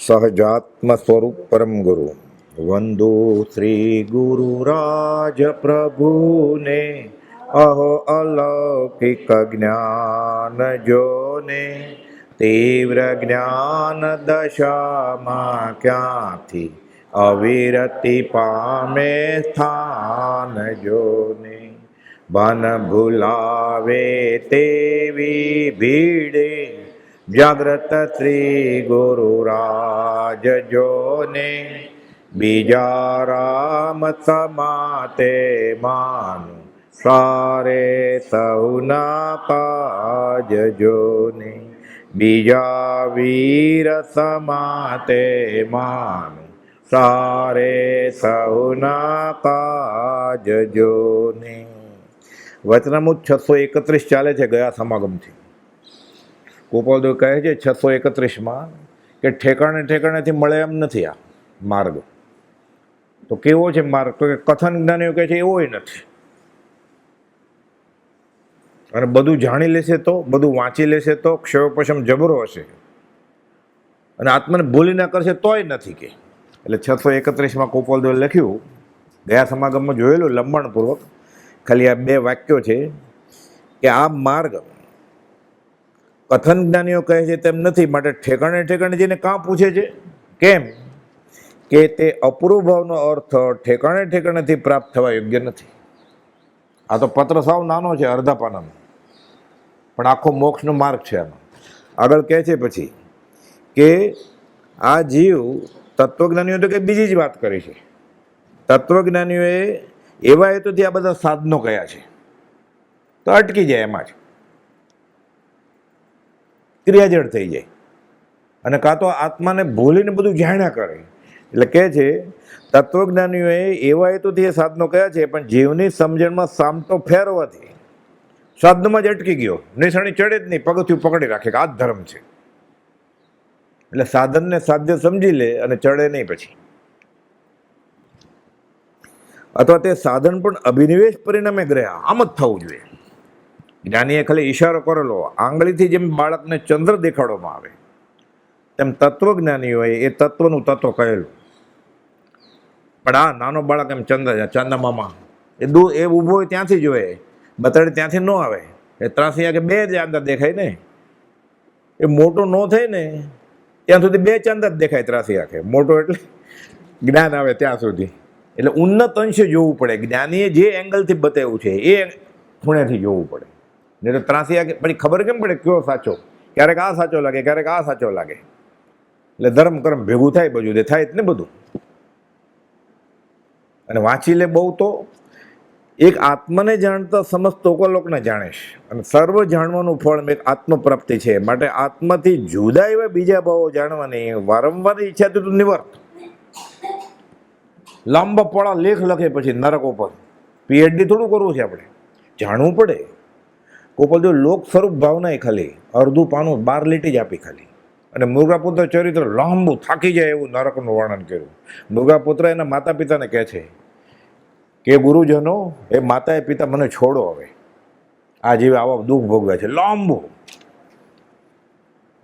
સહજાત્મ સ્વરૂપ પરમ ગુરુ વંદો શ્રી ગુરુરાજ પ્રભુને અહો અલૌકિક જ્ઞાન જોને તીવ્ર જ્ઞાન દશામાં ક્યાંથી અવિરતિ પામે સ્થાન જોને બન ભૂલાવે તેવી ભીડે જાગ્રત શ્રી ગુરુરાજ જોને બીજા રામ સમાતે માનું સારે સૌના કાજ જોને બીજા વીર સમાતે માનું સારે સૌના કાજ જોને. વચનામૃત 631 ચાલે છે ગયા સમાગમથી. ગોપાલદેવ કહે છે 631માં કે ઠેકાણે ઠેકાણેથી મળે એમ નથી આ માર્ગ. તો કેવો છે માર્ગ? તો કે કથન જ્ઞાનીઓ કહે છે એવોય નથી. અને બધું જાણી લેશે તો, બધું વાંચી લેશે તો, ક્ષયોપશમ જબરો હશે અને આત્માને ભૂલી ના કરશે તોય નથી કે. એટલે 631માં ગોપાલદેવે લખ્યું, ગયા સમાગમમાં જોયેલું લંબાણપૂર્વક, ખાલી આ 2 વાક્યો છે કે આ માર્ગ કથન જ્ઞાનીઓ કહે છે તેમ નથી, માટે ઠેકાણે ઠેકાણે જઈને કાં પૂછે છે? કેમ કે તે અપૂર્વ ભાવનો અર્થ ઠેકાણે ઠેકાણેથી પ્રાપ્ત થવા યોગ્ય નથી. આ તો પત્ર સાવ નાનો છે, અડધા પાનાનો, પણ આખો મોક્ષનો માર્ગ છે આનો. આગળ કહે છે પછી કે આ જીવ, તત્વજ્ઞાનીઓ તો કે બીજી જ વાત કરી છે. તત્વજ્ઞાનીઓએ એવા હેતુથી આ બધા સાધનો કયા છે, તો અટકી જાય એમાં જ, ક્રિયાજળ થઈ જાય અને કાં તો આત્માને ભૂલીને બધું જાણ્યા કરે. એટલે કહે છે તત્વજ્ઞાનીઓએ એવા હેતુથી એ સાધનો કયા છે, પણ જીવની સમજણમાં સામટો ફેરવાથી સાધનમાં જ અટકી ગયો, નિશાણી ચડે જ નહીં, પગથિયું પકડી રાખે કે આ જ ધર્મ છે. એટલે સાધનને સાધ્ય સમજી લે અને ચડે નહીં પછી. અથવા તે સાધન પણ અભિનિવેશ પરિણામે ગ્રહ્યા, આમ જ થવું જોઈએ. જ્ઞાનીએ ખાલી ઈશારો કરેલો, આંગળીથી જેમ બાળકને ચંદ્ર દેખાડવામાં આવે તેમ તત્વજ્ઞાનીઓએ એ તત્વનું તત્વ કહેલું. પણ આ નાનો બાળક એમ ચંદ્ર, ચાંદામામા એ ઊભો હોય ત્યાંથી જોવે, બતડે ત્યાંથી ન આવે. એ ત્રાસી કે 2 ચાંદા દેખાય ને, એ મોટો ન થાય ને ત્યાં સુધી 2 ચાંદા જ દેખાય ત્રાસી આંખે. મોટો એટલે જ્ઞાન આવે ત્યાં સુધી. એટલે ઉન્નત અંશે જોવું પડે. જ્ઞાનીએ જે એંગલથી બતાવ્યું છે એ ખૂણેથી જોવું પડે. નહીં તો ત્રાસી આંખે પછી ખબર કેમ પડે કયો સાચો? ક્યારેક આ સાચો લાગે, ક્યારેક આ સાચો લાગે. એટલે ધર્મ કર્મ ભેગું થાય, બધું તે થાય જ ને બધું. અને વાંચી લે બહુ તો એક આત્માને જાણતા સમસ્ત લોકને જાણીશ, અને સર્વ જાણવાનું ફળ એક આત્મપ્રાપ્તિ છે. માટે આત્માથી જુદા એવા બીજા ભાવો જાણવાની વારંવાર ઈચ્છા તો નિવર્ત. લાંબા પોળા લેખ લખે પછી નરક ઉપર, પીએચડી થોડું કરવું છે આપણે, જાણવું પડે. ગોપાલદેવ લોક સ્વરૂપ ભાવના ખાલી અડધું પાનું 12 લીટી જ આપી ખાલી. અને મૃગાપુત્ર ચરિત્ર લાંબુ થાકી જાય એવું નરકનું વર્ણન કર્યું. મૃગાપુત્ર એના માતા પિતાને કહે છે કે ગુરુજનો, એ માતાએ પિતા મને છોડો, હવે આ જીવે આવા દુઃખ ભોગવે છે. લાંબુ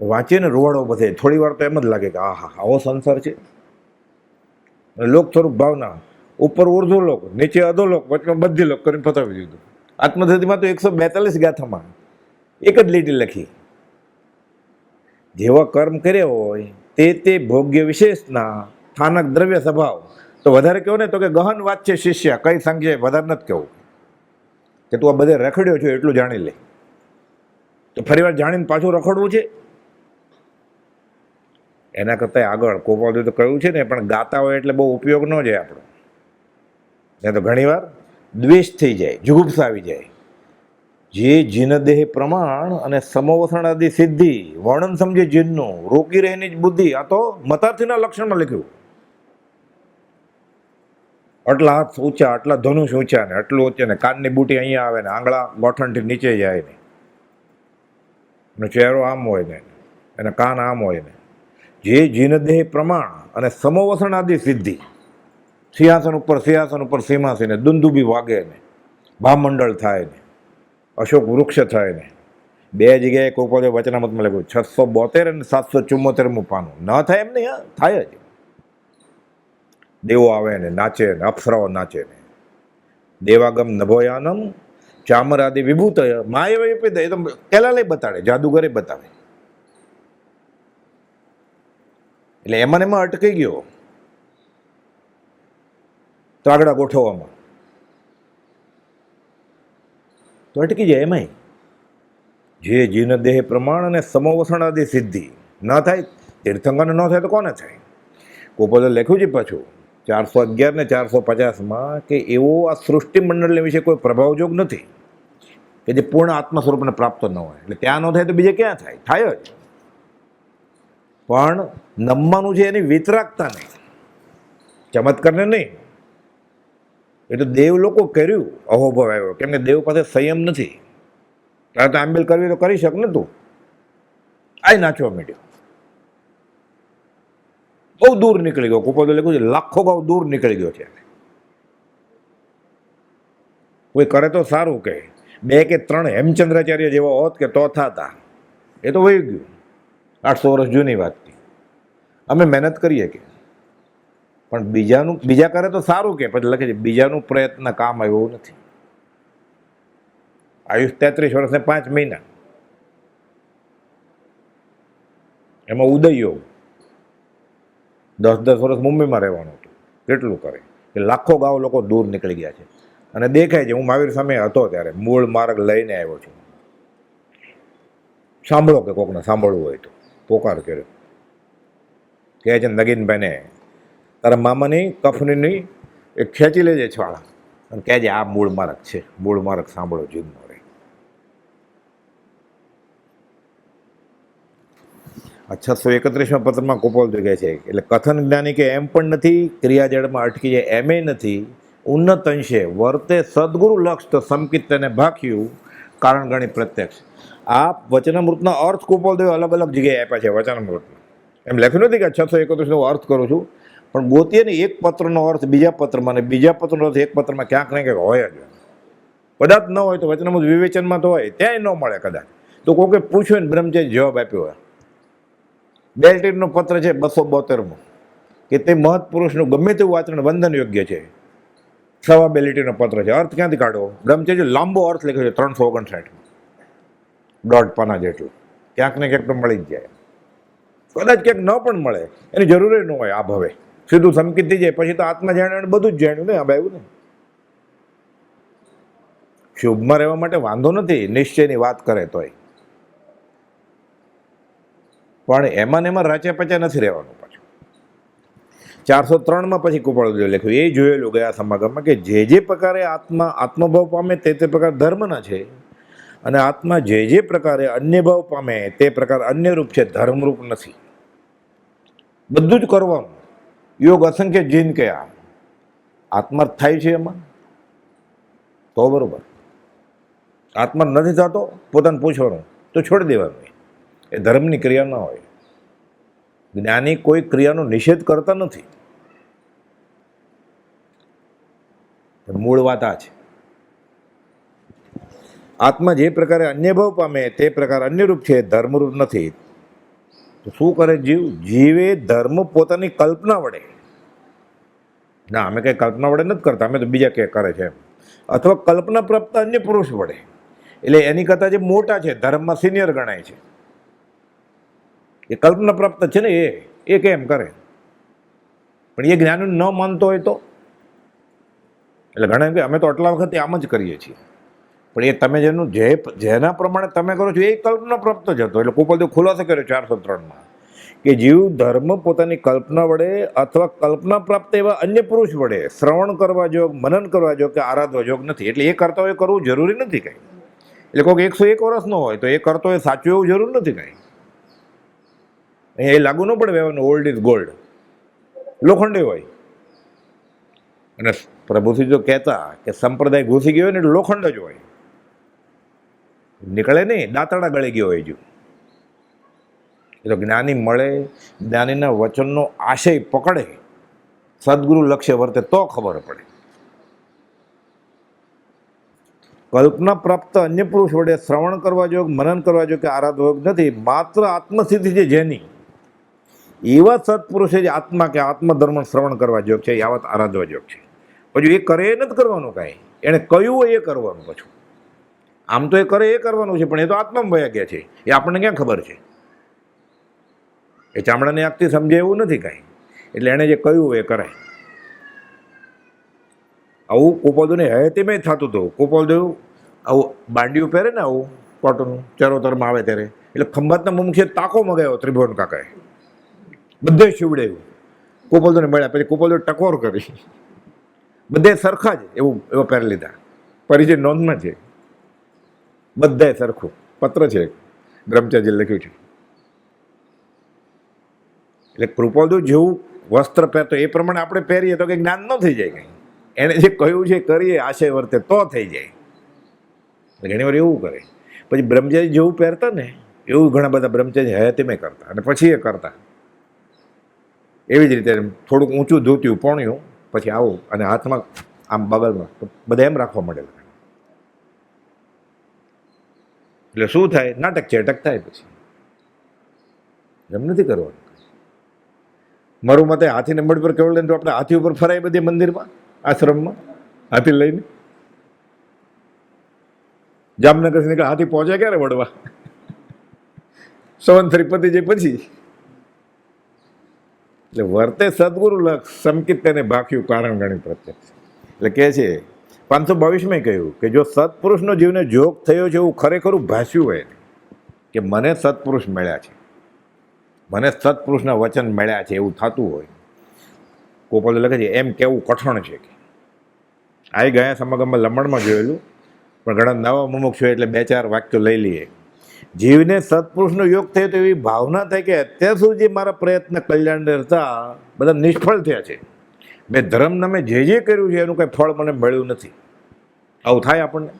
વાંચીને રોવાડો બધે. થોડી વાર તો એમ જ લાગે કે આ હા આવો સંસાર છે. લોક સ્વરૂપ ભાવના, ઉપર ઉર્ધ્વ લોક, નીચે અધોલોક, વચમાં બધી લોક કરીને પતાવી દીધું. આત્મધતિમાં તો 142 ગાથામાં એક જ લીટી લખી. જેવા કર્મ કર્યા હોય તે ભોગ્ય વિશેષના સ્થાનક દ્રવ્ય સ્વભાવ. તો વધારે કહો ને તો કે ગહન વાત છે શિષ્ય, કઈ સંખ્યા વધારે નથી કહેવું કે તું આ બધે રખડ્યો છો એટલું જાણી લે. તો ફરી વાર જાણીને પાછું રખડવું છે? એના કરતાં આગળ ગોપાલદેવ તો કહ્યું છે ને, પણ ગાતા હોય એટલે બહુ ઉપયોગ ન જાય આપણો. નહીં તો ઘણીવાર દ્વેષ થઈ જાય, જુગુપ્સા આવી જાય. જે જીનદેહ પ્રમાણ અને સમોવસણ આદિ સિદ્ધિ વર્ણન સમજે જીનનું, રોકી રહેની જ બુદ્ધિ. આ તો મતાર્થીના લક્ષણમાં લખ્યું. આટલા હાથ ઊંચા, આટલા ધનુષ ઊંચા ને આટલું ઊંચા ને, કાનની બુટી અહીંયા આવે ને, આંગળા ગોઠણથી નીચે જાય ને, એનો ચહેરો આમ હોય ને, એના કાન આમ હોય ને. જે જીનદેહ પ્રમાણ અને સમોવસણ આદિ સિદ્ધિ, સિંહાસન ઉપર સિંહાસન ને, દુંદુબી વાગે ને, ભામંડળ થાય ને, અશોક વૃક્ષ થાય ને, બે જગ્યાએ કોઈ વચનામૃતમાં લખ્યું 672 અને 774મું પાનું. ન થાય એમ નહીં, હા થાય જ. દેવો આવે ને નાચે ને અપ્સરાઓ નાચે ને દેવાગમ નભોયાનમ ચામરાદિ વિભૂત માય એ તો પેલા લઈ બતાડે, જાદુગરે બતાવે. એટલે એમાં એમાં અટકી ગયો ત્રાગડા ગોઠવવામાં, તો અટકી જાય એમાંય. જે જીન દેહ પ્રમાણ અને સમોવસણ આદિ સિદ્ધિ ન થાય, તીર્થંકરને ન થાય તો કોને થાય? ગોપાલે લખ્યું છે પાછું 411 ને 450માં કે એવો આ સૃષ્ટિ મંડળ વિશે કોઈ પ્રભાવજોગ નથી કે જે પૂર્ણ આત્મા સ્વરૂપને પ્રાપ્ત ન હોય. એટલે ત્યાં ન થાય તો બીજે ક્યાં થાય? થાય જ. પણ નમવાનું છે એની વિતરાગતા નહીં, ચમત્કારને નહીં. એ તો દેવ લોકો કર્યું, અહોભાવ આવ્યો, કેમ કે દેવ પાસે સંયમ નથી. તારે તો આંબેલ કરવી તો કરી શક ને, તું આ નાચવા માંડ્યો, બહુ દૂર નીકળી ગયો. કુપોદે લખ્યું છે લાખો ગાઉ દૂર નીકળી ગયો છે. કોઈ કરે તો સારું, કે 2 કે 3 હેમચંદ્રાચાર્ય જેવા હોત કે તો થતા. એ તો વહી ગયું, 800 વર્ષ જૂની વાત. અમે મહેનત કરીએ કે, પણ બીજા કરે તો સારું, કે પછી લખે છે બીજાનું પ્રયત્ન કામ આવ્યું નથી. આયુષ 33 વર્ષ ને 5 મહિના, એમાં ઉદય યોગ 10 વર્ષ મુંબઈમાં રહેવાનું હતું. કેટલું કરે કે લાખો ગાવ લોકો દૂર નીકળી ગયા છે. અને દેખાય છે, હું મહાવીર સામે હતો ત્યારે મૂળ માર્ગ લઈને આવ્યો છું. સાંભળો કે કોકને સાંભળવું હોય તો પોકાર કર્યો. કહે છે નગીનભાઈને તારા મામાની કફની એ ખેંચી લેજે છવાળા અને કહેજે આ મૂળ માર્ગ છે, મૂળ માર્ગ સાંભળો જીવનો રહે. આ 631માં પત્રમાં કુપોલ કહે છે એટલે કથન જ્ઞાની કે એમ પણ નથી, ક્રિયાજળમાં અટકી જાય એમે નથી. ઉન્નત અંશે વર્તે સદગુરુ લક્ષ તો સમકિત તેને ભાખ્યું કારણ ગણી પ્રત્યક્ષ. આ વચનામૃતના અર્થ કુપોલદેવે અલગ અલગ જગ્યાએ આપ્યા છે. વચનામૃતમાં એમ લખ્યું નથી કે 631નો અર્થ કરું છું, પણ ગોતીએ ને એક પત્રનો અર્થ બીજા પત્રમાં અને બીજા પત્રનો અર્થ એક પત્રમાં ક્યાંક ને ક્યાંક હોય જ. કદાચ ન હોય તો વચનામૃત વિવેચનમાં તો હોય, ત્યાંય ન મળે કદાચ. તો કોકે પૂછ્યું ને બ્રહ્મચારી જવાબ આપ્યો હોય. બેલ્ટીનનો પત્ર છે 272મો કે તે મહત્પુરુષનું ગમે તેવું આચરણ વંદન યોગ્ય છે. 2 લીટીનો પત્ર છે. અર્થ ક્યાંથી કાઢો? બ્રહ્મચર્ય લાંબો અર્થ લખ્યો છે 359, 1.5 પાના જેટલું. ક્યાંક ને ક્યાંક તો મળી જ જાય. કદાચ ક્યાંક ન પણ મળે, એની જરૂર ન હોય. આ ભવે સીધું સંકિત થઈ જાય, પછી તો આત્મા જાણ્યું બધું જ જાણ્યું ને. આ આવ્યું ને શુભમાં રહેવા માટે વાંધો નથી, નિશ્ચયની વાત કરે તોય. પણ એમાં ને એમાં રાચે પચે નથી રહેવાનું. પાછું 403માં પછી કુપોળદેવે લખ્યું, એ જોયેલું ગયા સમાગમમાં કે જે પ્રકારે આત્મા આત્મભાવ પામે તે પ્રકાર ધર્મના છે, અને આત્મા જે પ્રકારે અન્ય ભાવ પામે તે પ્રકાર અન્ય રૂપ છે, ધર્મરૂપ નથી. બધું જ કરવાનું. યોગ અસંખ્ય જીન કયા આત્મા થાય છે એમાં તો બરોબર. આત્મા નથી થતો, પોતાને પૂછવાનું તો છોડી દેવાનું. એ ધર્મની ક્રિયા ન હોય. જ્ઞાની કોઈ ક્રિયાનો નિષેધ કરતા નથી. મૂળ વાત આ છે. આત્મા જે પ્રકારે અન્ય ભાવ પામે તે પ્રકાર અન્ય રૂપ છે, ધર્મરૂપ નથી. તો શું કરે જીવ? જીવે ધર્મ પોતાની કલ્પના વડે, ના અમે કઈ કલ્પના વડે નથી કરતા, અમે તો બીજા કે કરે છે એમ, અથવા કલ્પના પ્રાપ્ત અન્ય પુરુષ વડે, એટલે એની કરતા જે મોટા છે ધર્મમાં સિનિયર ગણાય છે, એ કલ્પના પ્રાપ્ત છે ને, એ કેમ કરે? પણ એ જ્ઞાન ન માનતો હોય તો, એટલે ઘણા એમ કે અમે તો આટલા વખત આમ જ કરીએ છીએ. પણ એ તમે જેના પ્રમાણે તમે કરો છો એ કલ્પના પ્રાપ્ત જ હતો. એટલે કુપોલદેવ ખુલાસો કર્યો 403માં કે જીવ ધર્મ પોતાની કલ્પના વડે અથવા કલ્પના પ્રાપ્ત એવા અન્ય પુરુષ વડે શ્રવણ કરવા જોગ, મનન કરવા જોગ કે આરાધવા જોગ નથી. એટલે એ કરતા હોય કરવું જરૂરી નથી કંઈ. એટલે કોઈક 101 વર્ષનો હોય તો એ કરતો હોય સાચું એવું જરૂર નથી કંઈ. અહીંયા એ લાગુ ન પડે વ્યવહારનું ઓલ્ડ ઇઝ ગોલ્ડ, લોખંડી હોય. અને પ્રભુથી જો કહેતા કે સંપ્રદાય ઘૂસી ગયો હોય ને એટલે લોખંડ જ હોય, નીકળે નહીં, દાંતડા ગળી ગયો હોય. જો એ તો જ્ઞાની મળે, જ્ઞાનીના વચનનો આશય પકડે, સદગુરુ લક્ષ્ય વર્તે તો ખબર પડે. કલ્પના પ્રાપ્ત અન્ય પુરુષ વડે શ્રવણ કરવા જોગ, મનન કરવા જોગ કે આરાધવા યોગ નથી, માત્ર આત્મસિદ્ધિ છે જેની, એવા સત્પુરુષે જે આત્મા કે આત્મધર્મ શ્રવણ કરવા જોગ છે, યાવત આરાધવા જોગ છે. પછી એ કરે એ નથી કરવાનું કાંઈ, એણે કહ્યું હોય એ કરવાનું. પાછું આમ તો એ કરે એ કરવાનું છે, પણ એ તો આત્મામાં વયા ગયા છે, એ આપણને ક્યાં ખબર છે? એ ચામડાની આંખથી સમજે એવું નથી કાંઈ. એટલે એણે જે કહ્યું હોય એ કરાય. આવું ગોપાલદેવને હયાતીમાં થતું હતું. ગોપાલદેવ આવું બાંડિયું પહેરે ને, આવું કોટનનું ચરોતરમાં આવે ત્યારે, એટલે ખંભાતના મુમુક્ષે તાકો મગાવ્યો ત્રિભુવન કાકાએ, બધે શિવડાયું. ગોપાલદેવને મળ્યા પછી ગોપાલદેવ ટકોર કરી, બધે સરખા જ એવા પહેરી લીધા. પરિચય નોંધમાં છે, બધાએ સરખું. પત્ર છે બ્રહ્મચારી લખ્યું છે. એટલે કૃપાલદેવ જેવું વસ્ત્ર પહેરતો એ પ્રમાણે આપણે પહેરીએ તો કંઈ જ્ઞાન ન થઈ જાય. કંઈ એણે જે કહ્યું છે કરીએ, આશય વર્તે તો થઈ જાય. ઘણી વાર એવું કરે. પછી બ્રહ્મચારી જેવું પહેરતા ને એવું ઘણા બધા બ્રહ્મચારી હયાતીમાં કરતા, અને પછી એ કરતા. એવી જ રીતે થોડુંક ઊંચું ધોત્યું, પોણ્યું, પછી આવું, અને હાથમાં આમ બગલમાં બધા એમ રાખવા માંડેલા. એટલે શું થાય? નાટક ચેટક થાય. પછી એમ નથી કરવાનું. મારું મતે હાથીને મઢ પર કેવળ લઈને તો આપણે હાથી ઉપર ફરાય બધી મંદિરમાં, આશ્રમમાં હાથી લઈને. જામનગર નીકળે હાથી પહોંચે ક્યારે વડવા? સંવંતરી પતિ જાય પછી. એટલે વર્તે સદગુરુ લક્ષ, સમકિત તેને ભાખ્યું કારણ ગણી પ્રત્યક્ષ. એટલે કહે છે 522માં કહ્યું કે જો સત્પુરુષનો જીવને જોગ થયો છે એવું ખરેખરું ભાષ્યું હોય કે મને સત્પુરુષ મળ્યા છે, મને સત્પુરુષના વચન મળ્યા છે, એવું થતું હોય. ગોપાલ લખે છે એમ કેવું કઠણ છે. કે આ ગયા સમાગમમાં લમણમાં જોયેલું, પણ ઘણા નવા મુમુક્ષુ એટલે 2-4 વાક્યો લઈ લઈએ. જીવને સત્પુરુષનો યોગ થયો તો એવી ભાવના થાય કે અત્યાર સુધી મારા પ્રયત્ન કલ્યાણ હતા બધા નિષ્ફળ થયા છે. મેં ધર્મ નામે જે કર્યું છે એનું કંઈ ફળ મને મળ્યું નથી. આવું થાય આપણને.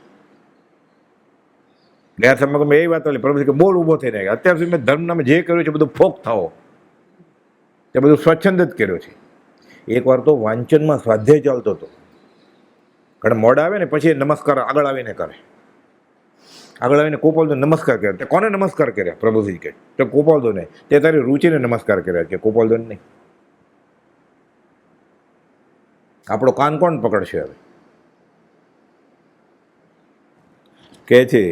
ગયા સમાગમમાં એ વાત oli પ્રભુ કે બોલ ઊભો થઈને, અત્યાર સુધી મેં ધર્મ નામે જે કર્યું છે બધું ફોક થાવો, તે બધું સ્વચ્છંદ જ કર્યો છે. એકવાર તો વાંચનમાં સ્વાધ્યાય ચાલતો હતો, ઘણા મોડા આવે ને પછી નમસ્કાર આગળ આવીને કરે. આગળ આવીને ગોપાલદેવને નમસ્કાર કર્યા. તે કોને નમસ્કાર કર્યા? પ્રભુજી કહે તો ગોપાલદેવને. તે તારી રુચિને નમસ્કાર કર્યા કે ગોપાલદેવને નહીં. આપણો કાન કોણ પકડશે હવે? કહે છે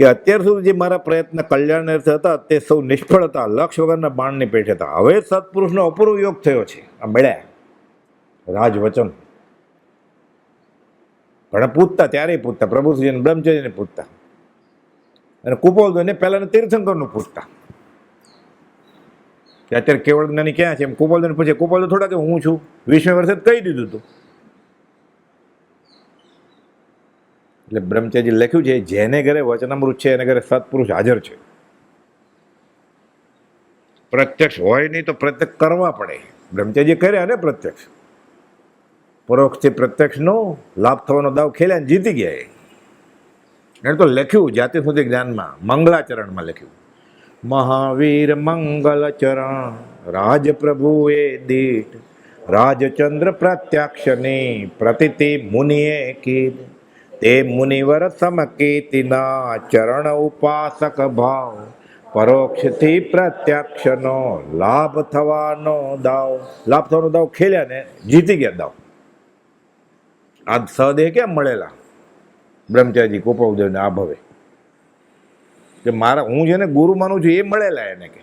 કે અત્યાર સુધી જે મારા પ્રયત્ન કલ્યાણ અર્થે હતા તે સૌ નિષ્ફળ હતા, લક્ષ્ય વગરના બાણની પેઠ હતા. હવે સત્પુરુષનો અપૂર્વ યોગ થયો છે. આ મળ્યા રાજવચન. ઘણા પૂછતા, ત્યારે પૂછતા, પ્રભુશ્રીને બ્રહ્મચર્યને પૂછતા, અને કુપોલદેવને પહેલાં તીર્થંકરનું પૂછતા કે અત્યારે કેવળ જ્ઞાની ક્યાં છે? એમ કુપોલદેવને પૂછે. કુપોલદેવ થોડા કે હું છું, 20મી વર્ષે કહી દીધું હતું. એટલે બ્રહ્મચર્ય લખ્યું છે જેને ઘરે વચનામૃત છે એને ઘરે સત્પુરુષ હાજર છે. પ્રત્યક્ષ હોય નહીં તો પ્રત્યક્ષ કરવા પડે. બ્રહ્મચર્ય કર્યા ને પ્રત્યક્ષ. પરોક્ષથી પ્રત્યક્ષનો લાભ થવાનો દાવ ખેલ્યા ને જીતી ગયા. એને તો લખ્યું જાતિ સુધી જ્ઞાનમાં, મંગલાચરણમાં લખ્યું, મહાવીર મંગલચરણ રાજપ્રભુએ દીઠ રાજચંદ્ર પ્રત્યક્ષની પ્રતિતિ મુનિએ કીધ તે મુનિવર સમકીર્તિના ચરણ ઉપાસક ભાવ પરોક્ષથી પ્રત્યક્ષનો લાભ થવાનો દાવ ખેલ્યા ને જીતી ગયા દાવ. આ સદે કેમ મળેલા બ્રહ્મચારી ગોપાલદેવને આ ભવે કે મારા હું જેને ગુરુ માનું છું એ મળેલા એને કે.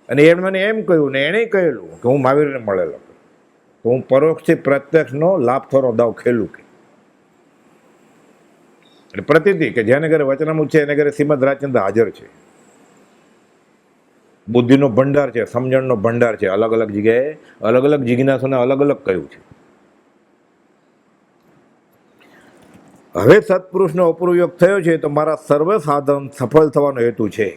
અને એણે મને એમ કહ્યું ને એણે કહેલું કે હું મહાવીરને મળેલો, તો હું પરોક્ષથી પ્રત્યક્ષનો લાભ થવાનો દાવ ખેલું કે. એટલે પ્રતિતિ કે જેને ઘરે વચનામૃત છે એને ઘરે શ્રીમદ રાજચંદ્ર હાજર છે. બુદ્ધિનો ભંડાર છે, સમજણનો ભંડાર છે. અલગ અલગ જગ્યાએ અલગ અલગ જિજ્ઞાસોને અલગ અલગ કહ્યું છે. હવે સત્પુરુષનો અપૂર્વ યોગ થયો છે તો મારા સર્વ સાધન સફળ થવાનો હેતુ છે.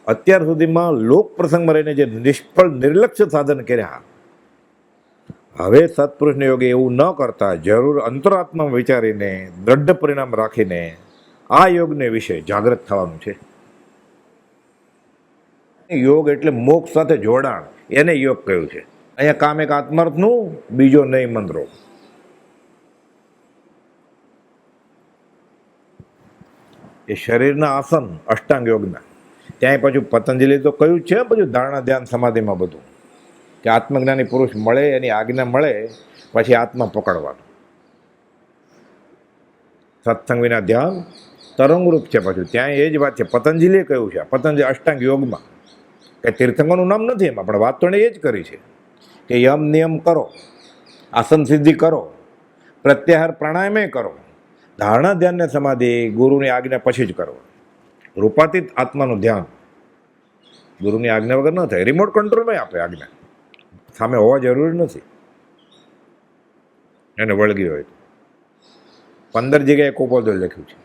અત્યાર સુધીમાં લોક પ્રસંગમાં રહીને જે નિષ્ફળ નિર્લક્ષ્ય સાધન કર્યા, હવે સત્પુરુષને યોગે એવું ન કરતા જરૂર અંતરાત્મા વિચારીને દ્રઢ પરિણામ રાખીને આ યોગને વિશે જાગૃત થવાનું છે. યોગ એટલે મોક્ષ સાથે જોડાણ, એને યોગ કહ્યું છે. અહીંયા કામ એક આત્માર્થનું, બીજો નહીં મંત્રો. એ શરીરના આસન અષ્ટાંગ યોગના, ત્યાંય પાછું પતંજલિ તો કયું છે બધું ધારણા ધ્યાન સમાધિમાં બધું, કે આત્મજ્ઞાની પુરુષ મળે એની આજ્ઞા મળે પછી આત્મા પકડવાનું. સત્સંગ વિના ધ્યાન તરંગરૂપ છે. પાછું ત્યાં એ જ વાત છે, પતંજલિએ કહ્યું છે. પતંજલિ અષ્ટાંગ યોગમાં કે તીર્થંકરનું નામ નથી એમાં, પણ વાત તો એને એ જ કરી છે કે યમ નિયમ કરો, આસન સિદ્ધિ કરો, પ્રત્યાહાર પ્રાણાયામે કરો, ધારણા ધ્યાન ને સમાધિ ગુરુની આજ્ઞા પછી જ કરો. રૂપાતીત આત્માનું ધ્યાન ગુરુની આજ્ઞા વગર ન થાય. રિમોટ કંટ્રોલમાં આપે આજ્ઞા, સામે હોવા જરૂરી નથી એને વળગી હોય. 15 જગ્યાએ કોપોલ લખ્યું છે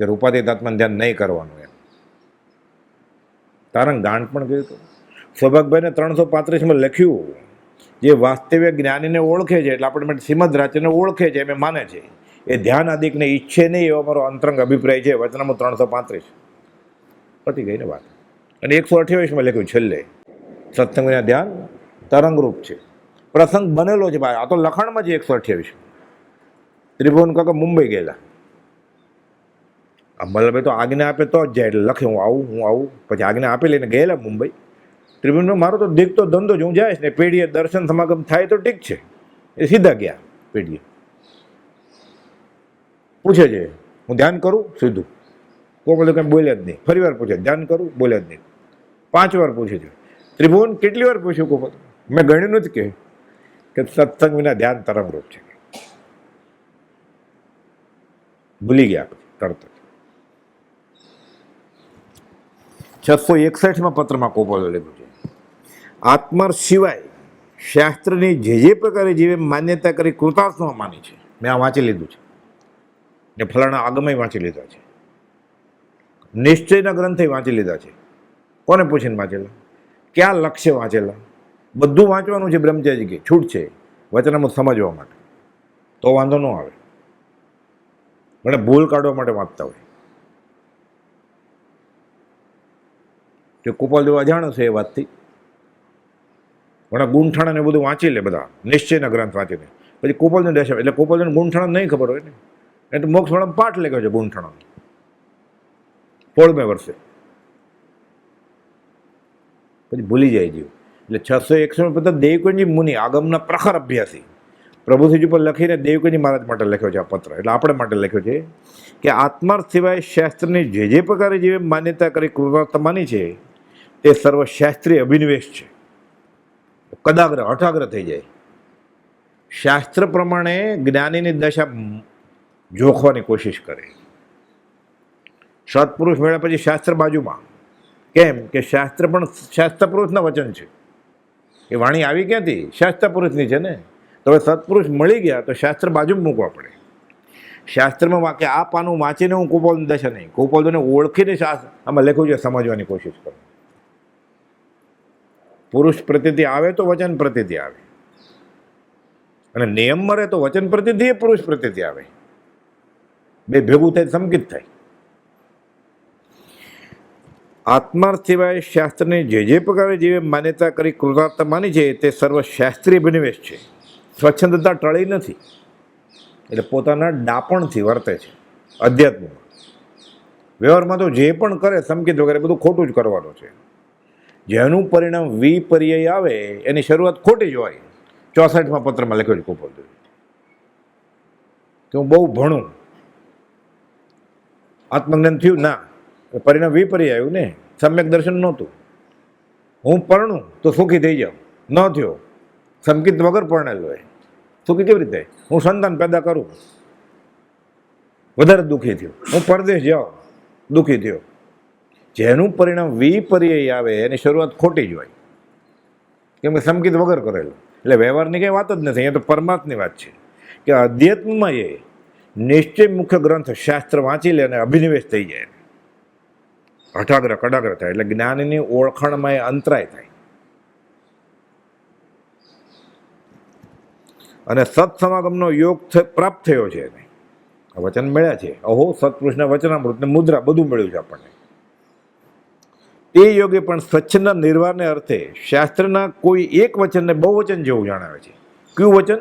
કે રૂપાતીત આત્માનું ધ્યાન નહીં કરવાનું એમ. તારંગ ગાંઠ પણ કહ્યું હતું. સૌભાગભાઈને 335માં લખ્યું, જે વાસ્તવિક જ્ઞાનીને ઓળખે છે એટલે આપણે શ્રીમદ રાજ્યને ઓળખે છે એમ માને છે, એ ધ્યાન આદિકને ઈચ્છે નહીં એવો અમારો અંતરંગ અભિપ્રાય છે. વચનામું 335 પતી ગઈ ને વાત. અને 128માં લખ્યું છેલ્લે, સત્સંગના ધ્યાન તરંગરૂપ છે. પ્રસંગ બનેલો છે ભાઈ, આ તો લખાણમાં જ 128. ત્રિભુવન કાકા મુંબઈ ગયેલા, અમલભાઈ તો આજ્ઞા આપે તો જ જાય, એટલે લખે હું આવું. પછી આજ્ઞા આપી લઈને ગયેલા મુંબઈ. ત્રિભુવનમાં મારો તો દીક તો ધંધો જ, હું જાય ને પેઢીએ દર્શન સમાગમ થાય તો ઠીક છે. એ સીધા ગયા પેઢીએ, પૂછે છે હું ધ્યાન કરું સીધું. કોઈ બધું કંઈ બોલ્યા જ નહીં. ફરી વાર પૂછે ધ્યાન કરું, બોલ્યા જ નહીં. 5 વાર પૂછે છે. ત્રિભુવન કેટલી વાર પૂછ્યું કોઈ બધું, મેં ગણ્યું નથી કે સત્સંગ વિના ધ્યાન તરંગરૂપ છે. ભૂલી ગયા તરત જ. 661માં પત્રમાં કોપોલે લખ્યું છે, આત્મા સિવાય શાસ્ત્રની જે પ્રકારે જીવે માન્યતા કરી કૃતાર્થમાં માની છે. મેં આ વાંચી લીધું છે ને ફલાણા આગમય વાંચી લીધા છે, નિશ્ચયના ગ્રંથે વાંચી લીધા છે. કોને પૂછીને વાંચેલા, ક્યાં લક્ષ્ય વાંચેલા, બધું વાંચવાનું છે. બ્રહ્મચારી કે છૂટ છે વચનામૃત સમજવા માટે, તો વાંધો ન આવે. મને ભૂલ કાઢવા માટે વાંચતા હોય કે કુપાલદેવ અજાણો છે એ વાતથી. ઘણા ગુંઠાણા ને બધું વાંચી લે, બધા નિશ્ચયના ગ્રંથ વાંચીને પછી કુપાલને દેશે, એટલે કુપાલને ગુંઠાણા નહીં ખબર હોય ને, એટલે મોક્ષ મેળમ પાઠ લખ્યો છે ગુંઠાણા 16મે વર્ષે, પછી ભૂલી જાય જીવ. એટલે 661 પત્ર દેવકુંજી મુનિ આગમના પ્રખર અભ્યાસી પ્રભુજીજી પર લખીને દેવકુંજી મહારાજ માટે લખ્યો છે આ પત્ર. એટલે આપણે માટે લખ્યો છે કે આત્મા સિવાય શાસ્ત્રની જે પ્રકારે જેવી માન્યતા કરી કૃતાર્થ માની છે તે સર્વશાસ્ત્રીય અભિનિવેશ છે. કદાગ્ર હઠાગ્ર થઈ જાય. શાસ્ત્ર પ્રમાણે જ્ઞાનીની દશા જોખવાની કોશિશ કરે. સત્પુરુષ મળ્યા પછી શાસ્ત્ર બાજુમાં. કેમ કે શાસ્ત્ર પણ શાસ્ત્ર પુરુષના વચન છે. એ વાણી આવી ક્યાંથી? શાસ્ત્ર પુરુષની છે ને. તો હવે સત્પુરુષ મળી ગયા તો શાસ્ત્ર બાજુ મૂકવા પડે. શાસ્ત્રમાં વાક્ય આ પાનું વાંચીને હું કુપોલની દશા નહીં, કુપોલને ઓળખીને આમાં લખ્યું છે સમજવાની કોશિશ કરું. પુરુષ પ્રતિથી આવે તો વચન પ્રતિથી આવે, અને નિયમ મરે તો વચન પ્રતિથી એ પુરુષ પ્રતિથી આવે. બે ભેગું થાય સંકિત થાય. આત્મા સિવાય શાસ્ત્રની જે પ્રકારે જેવી માન્યતા કરી કૃતાર્થ માની છે તે સર્વ શાસ્ત્રીય અભિનિવેશ છે. સ્વચ્છંદતા ટળી નથી, એટલે પોતાના ડાપણથી વર્તે છે. અધ્યાત્મમાં વ્યવહારમાં તો જે પણ કરે સંકિત વગેરે બધું ખોટું જ કરવાનું છે. જેનું પરિણામ વિપર્યય આવે એની શરૂઆત ખોટી જ હોય. 64માં પત્રમાં લખ્યો છે કુપોલદેવ કે હું બહુ ભણું, આત્મજ્ઞાન થયું ના, પરિણામ વિપર્યય આવ્યું ને, સમ્યક દર્શન નહોતું. હું પરણું તો સુખી થઈ જાઉં, ન થયો. સંકિત વગર પરણેલો હોય સુખી કેવી રીતે? હું સંતાન પેદા કરું, વધારે દુઃખી થયો. હું પરદેશ જાઉં, દુઃખી થયો. જેનું પરિણામ વિપર્યય આવે એની શરૂઆત ખોટી જ હોય, કેમ કે સંકિત વગર કરેલું. એટલે વ્યવહારની કંઈ વાત જ નથી, અહીંયા તો પરમાત્માની વાત છે કે અધ્યાત્મમાં એ નિશ્ચય મુખ્ય ગ્રંથ શાસ્ત્ર વાંચી લે અને અભિનિવેશ થઈ જાય, હઠાગ્ર કડાગ્ર થાય. એટલે જ્ઞાનની ઓળખાણમાં એ અંતરાય થાય. અને સત્સમાગમનો યોગ પ્રાપ્ત થયો છે એને, વચન મળ્યા છે. અહો સત્પુરુષના વચનામૃતને મુદ્રા બધું મળ્યું છે આપણને. તે યોગે પણ સ્વચ્છના નિર્વાહને અર્થે શાસ્ત્રના કોઈ એક વચનને બહુવચન જેવું જણાવે છે. કયું વચન?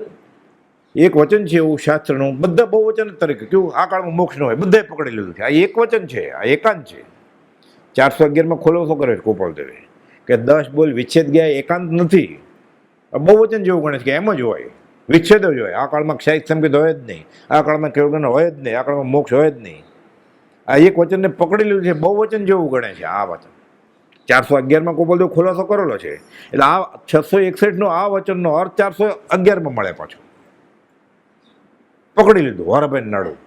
એક વચન છે એવું શાસ્ત્રનું, બધા બહુ વચન તરીકે કેવું આ કાળમાં મોક્ષ ન હોય બધાએ પકડી લીધું છે. આ એક વચન છે, આ એકાંત છે. 411 ખુલાસો કરે છે ગોપાલદેવે કે 10 બોલ વિચ્છેદ ગયા એકાંત નથી. બહુ વચન જેવું ગણે છે કે એમ જ હોય, વિચ્છેદ જ હોય. આ કાળમાં ક્ષાયિક સંકેત હોય જ નહીં, આ કાળમાં કેવળ હોય જ નહીં, આ કાળમાં મોક્ષ હોય જ નહીં. આ એક વચનને પકડી લીધું છે, બહુ વચન જેવું ગણે છે આ વચન. 411 ગોપાલદેવ ખુલાસો કરેલો છે. એટલે આ 661 આ વચનનો અર્થ 411 મળે પાછો. પકડી લીધું વરાભાઈ નાડું.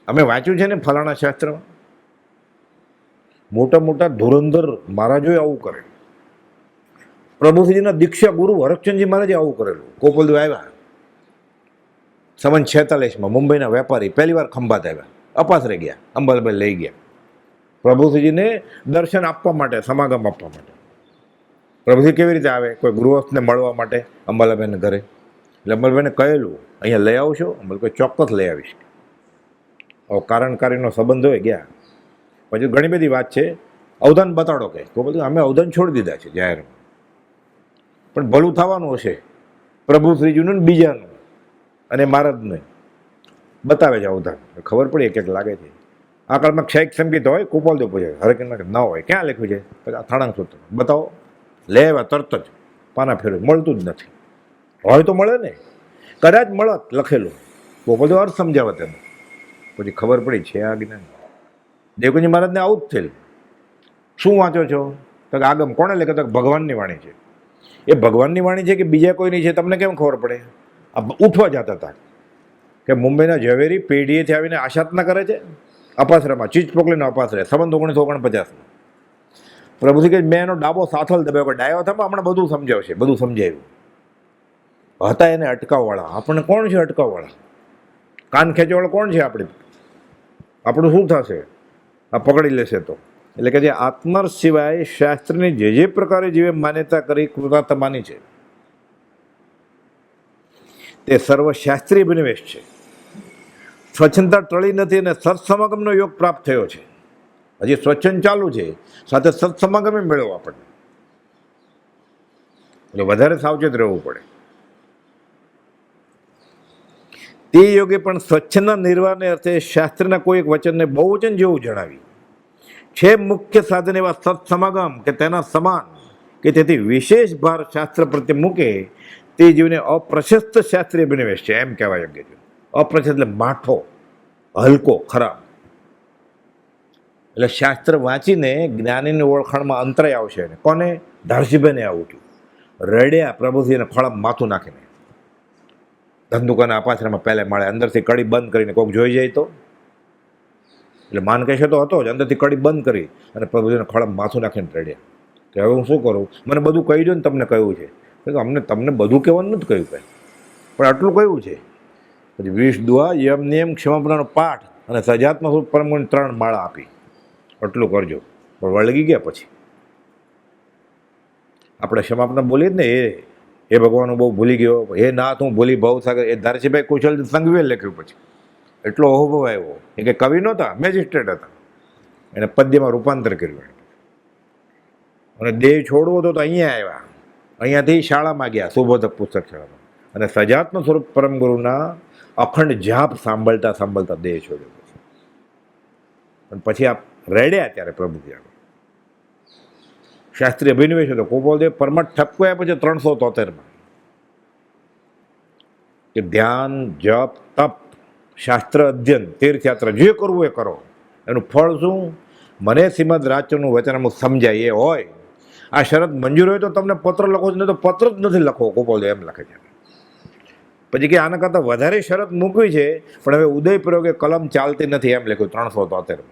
અમે વાંચ્યું છે ને ફલાણા શાસ્ત્રમાં. મોટા મોટા ધુરંધર મહારાજોએ આવું કરે. પ્રભુજીના દીક્ષા ગુરુ હરકચંદજી મહારાજે આવું કરેલું. ગોપાલદેવ આવ્યા સંવત 46માં, મુંબઈના વેપારી પહેલી વાર ખંભાત આવ્યા, અપાસરે ગયા, અંબાલાભાઈ લઈ ગયા પ્રભુજીને દર્શન આપવા માટે, સમાગમ આપવા માટે. પ્રભુજી કેવી રીતે આવે? કોઈ ગૃહસ્થને મળવા માટે અંબાલાભાઈને ઘરે. એટલે અંબાલાભાઈને કહેલું અહીંયા લઈ આવશો? અંબાલાભાઈ ચોક્કસ લઈ આવીશ. હવે કારણકારીનો સંબંધ હોય, ગયા. પછી ઘણી બધી વાત છે, અવધાન બતાડો કે બધું અમે અવધાન છોડી દીધા છે જાહેરમાં, પણ ભલું થવાનું હશે પ્રભુ શ્રીજીનું ને બીજાનું અને મહારાજને બતાવે છે અવધાન. ખબર પડી એક એક લાગે છે. આ કાળમાં ક્ષયિક સંકેત હોય, ગોપાલદેવ પૂછે હરકત ના હોય, ક્યાં લખ્યું છે? પછી આ થાણાંગ સૂત્ર બતાવો, લે આવ્યા તરત જ પાના ફેરવે, મળતું જ નથી. હોય તો મળે ને, કદાચ મળત લખેલું, ગોપાલદેવ અર્થ સમજાવે તેને. પછી ખબર પડી છે આ જ્ઞાન. દેવકુંજ મહારાજને આવું જ થયેલું. શું વાંચો છો? તો આગમ કોણે લખે? તો ભગવાનની વાણી છે. એ ભગવાનની વાણી છે કે બીજા કોઈની છે તમને કેમ ખબર પડે? આ ઉઠવા જતા હતા કે મુંબઈના ઝવેરી પેઢીએથી આવીને આશાતના કરે છે અપાસરામાં, ચીજ પોકલીનો અપાસરે, સંબંધ 1949માં. પ્રભુજી કે મેં એનો ડાબો સાથલ દબાવ્યો, ડાયો થવા હમણાં બધું સમજાવશે, બધું સમજાવ્યું. હતા એને અટકાવવાળા. આપણને કોણ છે અટકાવવાળા? કાન ખેંચવાવાળા કોણ છે? આપણું શું થશે આ પકડી લેશે તો? એટલે કે જે આત્મર સિવાય શાસ્ત્રની જે પ્રકારે જીવે માન્યતા કરી કૃતાર્થ માની છે તે સર્વશાસ્ત્રીય અભિનિવેશ છે. સ્વચ્છંદતા ટળી નથી અને સત્સમાગમનો યોગ પ્રાપ્ત થયો છે. હજી સ્વચ્છંદ ચાલુ છે, સાથે સત્સમાગમે મેળવો આપણને. એટલે વધારે સાવચેત રહેવું પડે. તે યોગે પણ સ્વચ્છના નિર્વાહને અર્થે શાસ્ત્રના કોઈ એક વચનને બહુવચન જેવું જણાવી છે. મુખ્ય સાધન એવા સત્સમાગમ કે તેના સમાન કે તેથી વિશેષ ભાર શાસ્ત્ર પ્રત્યે મૂકે તે જીવને અપ્રશસ્ત શાસ્ત્રીય અભિનિવેશ છે, એમ કહેવા યોગ્ય છે. અપ્રશસ્ત એટલે માઠો, હલકો, ખરાબ. એટલે શાસ્ત્ર વાંચીને જ્ઞાનીની ઓળખાણમાં અંતરાય આવશે. કોને? ધારસીભાઈને આવું થયું. રડ્યા પ્રભુજીને ખોળામાં માથું નાખીને. ધંધુકાના અપાસરામાં પહેલે માળે અંદરથી કડી બંધ કરીને કોઈક જોઈ જાય તો, એટલે માન કહેશે તો હતો જ, અંદરથી કડી બંધ કરી અને પ્રભુજીને ખોળામાં માથું નાખીને રડ્યા કે હવે હું શું કરું? મને બધું કહી દો ને, તમને કહ્યું છે. અમને તમને બધું કહેવાનું નથી કહ્યું કાંઈ, પણ આટલું કહ્યું છે. પછી 20 દુઆ, યમ નિયમ, ક્ષમાપણાનો પાઠ અને સજાત્મ સ્વરૂપ પરમગુણ 3 માળા આપી. આટલું કરજો. પણ વળગી ગયા. પછી આપણે ક્ષમાપણા બોલીએ જ ને, એ ભગવાન હું બહુ ભૂલી ગયો, હે નાથ હું ભૂલી ભાવ સાગર, એ ધારસીભાઈ કુશલ સંઘવીએ લખ્યું. પછી એટલો અહોભાવ આવ્યો. એ કે કવિ નહોતા, મેજિસ્ટ્રેટ હતા. એને પદ્યમાં રૂપાંતર કર્યું. અને દેહ છોડવો તો અહીંયા આવ્યા, અહીંયાથી શાળામાં ગયા, સુબોધક પુસ્તક શાળામાં, અને સજાત્મ સ્વરૂપ પરમગુરુના અખંડ જાપ સાંભળતા સાંભળતા દેહ છોડ્યો. અને પછી આ રેડ્યા ત્યારે પ્રભુજી આગળ. શાસ્ત્રીય અભિનિવેશ હતો. ગોપાલદેવ પરમટ ઠપકો આપ્યો છે 373માં કે ધ્યાન, જપ, તપ, શાસ્ત્ર અધ્યયન, તીર્થયાત્રા જે કરવું એ કરો. એનું ફળ શું? મને શ્રીમદ રાજચંદ્રનું વચન અમુક સમજાય એ હોય. આ શરત મંજૂર હોય તો તમને પત્ર લખો છો, નહીં તો પત્ર જ નથી લખો. ગોપાલદેવ એમ લખે છે. પછી કે આના કરતાં વધારે શરત મૂકવી છે, પણ હવે ઉદયપ્રયોગે કલમ ચાલતી નથી, એમ લખ્યું 373માં.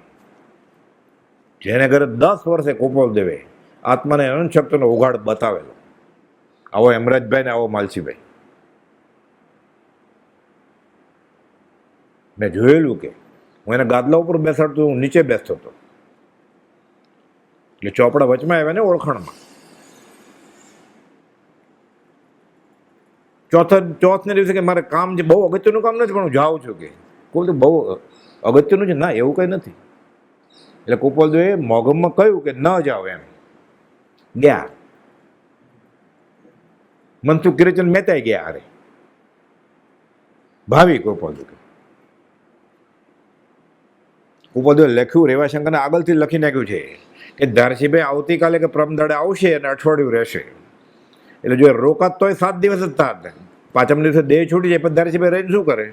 જેને ઘરે 10 વર્ષે ગોપાલદેવે આત્માને અનંત શક્તિનો ઉઘાડ બતાવેલો. આવો હેમરાજભાઈ ને આવો માલસીભાઈ. મેં જોયેલું કે હું એને ગાદલા ઉપર બેસાડતો, હું નીચે બેસતો હતો. એટલે ચોપડા વચમાં આવ્યા ને ઓળખાણમાં. ચોથને દિવસે કે મારે કામ છે, બહુ અગત્યનું કામ નથી, પણ હું જાઉં છું. કે કોઈ બહુ અગત્યનું છે? ના, એવું કંઈ નથી. એટલે ગોપાલદેવે મોગમમાં કહ્યું કે ન જાઓ, એમ ગયા. મનસુખ કિરીચંદ મહેતા ગયા. અરે ભાવિ કૃપાલુ. કૃપાલુ લખ્યું રેવાશંકરને આગળથી લખી નાખ્યું છે કે ધારસીભાઈ આવતીકાલે કે પરમદાડે આવશે અને અઠવાડિયું રહેશે. એટલે જો રોકાત તોય 7 દિવસ જ થાત. 5મ દિવસે દેહ છૂટી જાય, પછી ધારસીભાઈ રહીને શું કરે?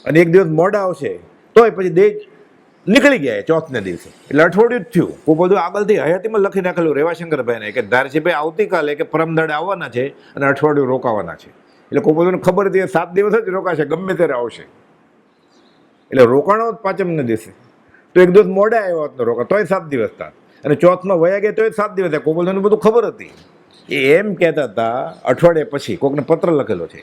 અને 1 દિવસ મોડા આવશે તોય પછી દેહ નીકળી ગયા 4થને દિવસે, એટલે અઠવાડિયું જ થયું. કૃપાલુ આગળથી હયાતીમાં લખી નાખેલું રેવાશંકરભાઈને કે ધારસીભાઈ આવતીકાલે કે પરમદાડે આવવાના છે અને અઠવાડિયું રોકાવાના છે. એટલે કૃપાલુને ખબર હતી 7 દિવસ જ રોકાશે, ગમે ત્યારે આવશે. એટલે રોકાણો જ 5મ દિવસે, તો 1 દિવસ મોડા આવ્યો હોત રોકા તોય 7 દિવસ હતા, અને 4થમાં વયા ગયા તોય 7 દિવસ. કૃપાલુને બધું ખબર હતી. એ એમ કહેતા હતા અઠવાડિયા પછી કોકને પત્ર લખેલો છે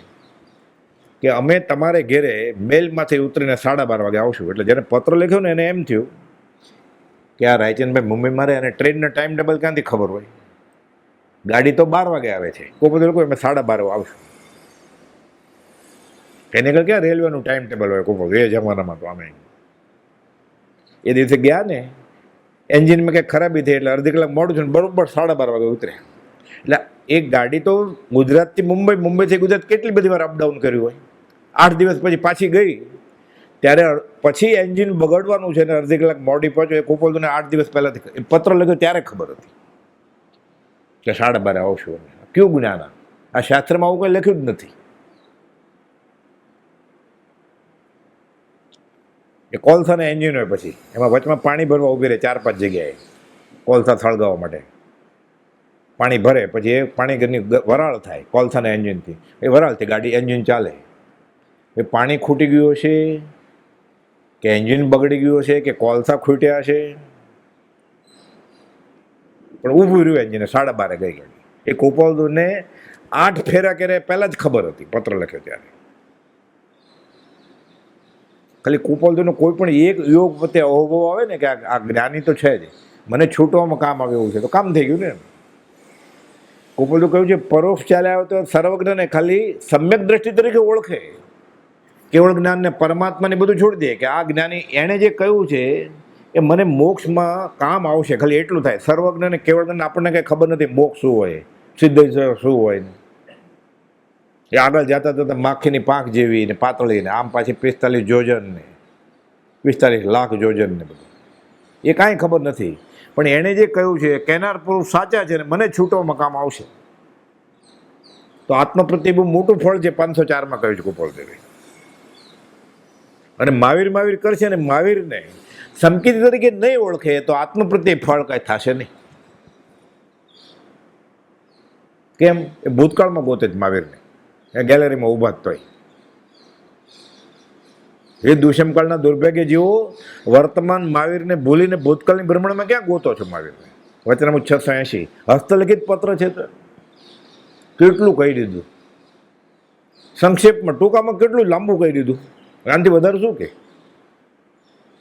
કે અમે તમારે ઘેરે મેલમાંથી ઉતરીને 12:30 વાગે આવશું. એટલે જ્યારે પત્ર લખ્યો ને એને એમ થયું કે આ રાયચંદભાઈ મુંબઈ મારે અને ટ્રેનનો ટાઈમ ટેબલ ક્યાંથી ખબર હોય? ગાડી તો 12 વાગે આવે છે. કોઈ બધું લોકો અમે 12:30 આવશું. એને આગળ ક્યાં રેલવેનું ટાઈમ ટેબલ હોય? કોઈ એ જમાનામાં તો અમે એ દિવસે ગયા ને, એન્જિનમાં કંઈક ખરાબી થઈ એટલે અડધી કલાક મોડું થયું, બરોબર 12:30 વાગે ઉતર્યા. એટલે એક ગાડી તો ગુજરાતથી મુંબઈ, મુંબઈથી ગુજરાત કેટલી બધી વાર અપડાઉન કર્યું હોય. 8 દિવસ પછી પાછી ગઈ ત્યારે પછી એન્જિન બગડવાનું છે ને અડધી કલાક મોડી પહોંચ્યો. એ કૃપાલુને 8 દિવસ પહેલાંથી પત્ર લખ્યો ત્યારે ખબર હતી કે 12:30 આવશું. કયું જ્ઞાન? આ શાસ્ત્રમાં આવું કંઈ લખ્યું જ નથી. એ કોલસાના એન્જિન હોય, પછી એમાં વચમાં પાણી ભરવા ઊભી રહે 4-5 જગ્યાએ કોલસા સળગાવવા માટે. પાણી ભરે પછી એ પાણી ઘરની વરાળ થાય કોલસાના એન્જિનથી. એ વરાળથી ગાડી એન્જિન ચાલે. એ પાણી ખૂટી ગયું હશે કે એન્જિન બગડી ગયું હશે કે કોલસા ખૂટ્યા હશે, પણ ઊભું રહ્યું એન્જિન. 12:30 ગઈ ગાડી. એ કૃપાલુને 8 ફેરા કરે પહેલાં જ ખબર હતી પત્ર લખ્યો ત્યારે. ખાલી કૃપાલુનો કોઈ પણ એક યોગ પ્રત્યે અહોભાવ આવે ને કે આ જ્ઞાની તો છે જ, મને છૂટવામાં કામ આવે એવું છે, તો કામ થઈ ગયું ને. કૃપાલુ કહ્યું છે પરોક્ષ ચાલ્યા આવે તો સર્વજ્ઞને ખાલી સમ્યક દ્રષ્ટિ તરીકે ઓળખે, કેવળ જ્ઞાનને પરમાત્માને બધું છોડી દે કે આ જ્ઞાની એણે જે કહ્યું છે એ મને મોક્ષમાં કામ આવશે, ખાલી એટલું થાય. સર્વજ્ઞને કેવળ જ્ઞાન આપણને કંઈ ખબર નથી મોક્ષ શું હોય, સિદ્ધ શું હોય. એ આગળ જતા જતા માખીની પાંખ જેવી ને પાતળી ને આમ પાછી 45 જોજન ને 45 લાખ જોજન ને બધું એ કાંઈ ખબર નથી. પણ એણે જે કહ્યું છે કહેનાર પુરુષ સાચા છે ને મને છૂટવામાં કામ આવશે. તો આત્મ પ્રત્યે બહુ મોટું ફળ છે 504માં કહ્યું છે કૃપાલદેવે. અને મહાવીર કરશે અને મહાવીરને સંકેત તરીકે નહીં ઓળખે તો આત્મ પ્રત્યે ફળ કાંઈ થશે નહીં. કેમ? એ ભૂતકાળમાં ગોતે જ મહાવીરને, એ ગેલેરીમાં ઊભા જ તોય. એ દુષ્મકાળના દુર્ભાગ્ય જેવો વર્તમાન મહાવીરને ભૂલીને ભૂતકાળની ભ્રમણમાં ક્યાં ગોતો છો મહાવીરને? વચનામૃત 680 હસ્તલિખિત પત્ર છે તો કેટલું કહી દીધું, સંક્ષેપમાં ટૂંકામાં કેટલું લાંબુ કહી દીધું. આનાથી વધારે શું કે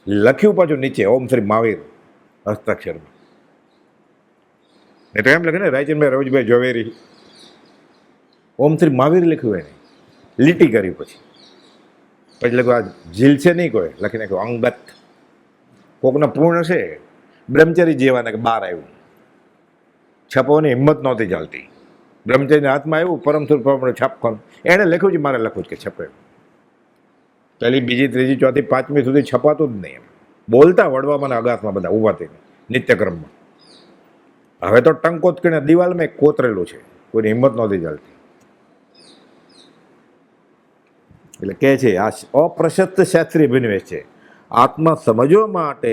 લખ્યું પાછું નીચે ઓમ શ્રી મહાવીર હસ્તાક્ષરમાં. એ તો એમ લખે ને રાયચંદભાઈ રવજીભાઈ ઝવેરી ઓમ શ્રી મહાવીર લખ્યું એને લીટી કરી પછી લખ્યું આ ઝીલશે નહીં કોઈ, લખી નાખ્યું અંગત. કોકના પૂર્ણ છે બ્રહ્મચારી જેવાના કે બહાર આવ્યું, છાપવાની હિંમત નહોતી ચાલતી. બ્રહ્મચારીના હાથમાં આવ્યું પરમસુર પ્રમાણે છાપવાનું, એણે લખ્યું છે મારે લખવું જ કે છપે. પહેલી બીજી ત્રીજી ચોથી પાંચમી સુધી છપાતું જ નહીં. એમ બોલતા વડવામાં અગાસમાં બધા ઊભા થઈને નિત્યક્રમમાં. હવે તો ટંકોત કરીને દિવાલમાં એક કોતરેલું છે, કોઈની હિંમત નહોતી ચાલતી. એટલે કહે છે આ અપ્રશસ્ત શાસ્ત્રીય અભિનિવેશ છે. આત્મા સમજવા માટે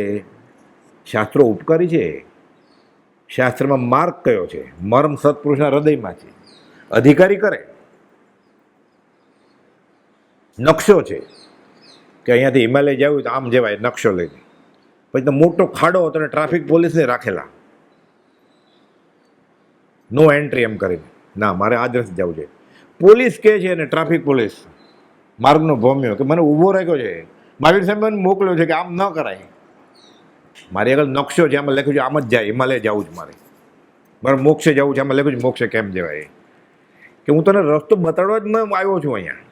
શાસ્ત્રો ઉપકારી છે. શાસ્ત્રમાં માર્ગ કયો છે? મર્મ સત્પુરુષના હૃદયમાં છે. અધિકારી કરે નકશો છે કે અહીંયાથી હિમાલય જવું તો આમ જવાય નકશો લઈને. પછી તો મોટો ખાડો હતો અને ટ્રાફિક પોલીસને રાખેલા, નો એન્ટ્રી એમ કરીને. ના, મારે આ જ રસ્તે જવું છે. પોલીસ કહે છે અને ટ્રાફિક પોલીસ માર્ગનો ભોમ્યો કે મને ઊભો રાખ્યો છે, મહાવીર સાહેબ મને મોકલ્યો છે કે આમ ન કરાય. મારી આગળ નકશો છે, આમાં લખ્યું છે આમ જ જાય, હિમાલય જવું જ મારે. મારે મોક્ષે જવું છે, આમાં લખ્યું છે મોક્ષે કેમ જવાય. કે હું તને રસ્તો બતાડવા જ આવ્યો છું અહીંયા.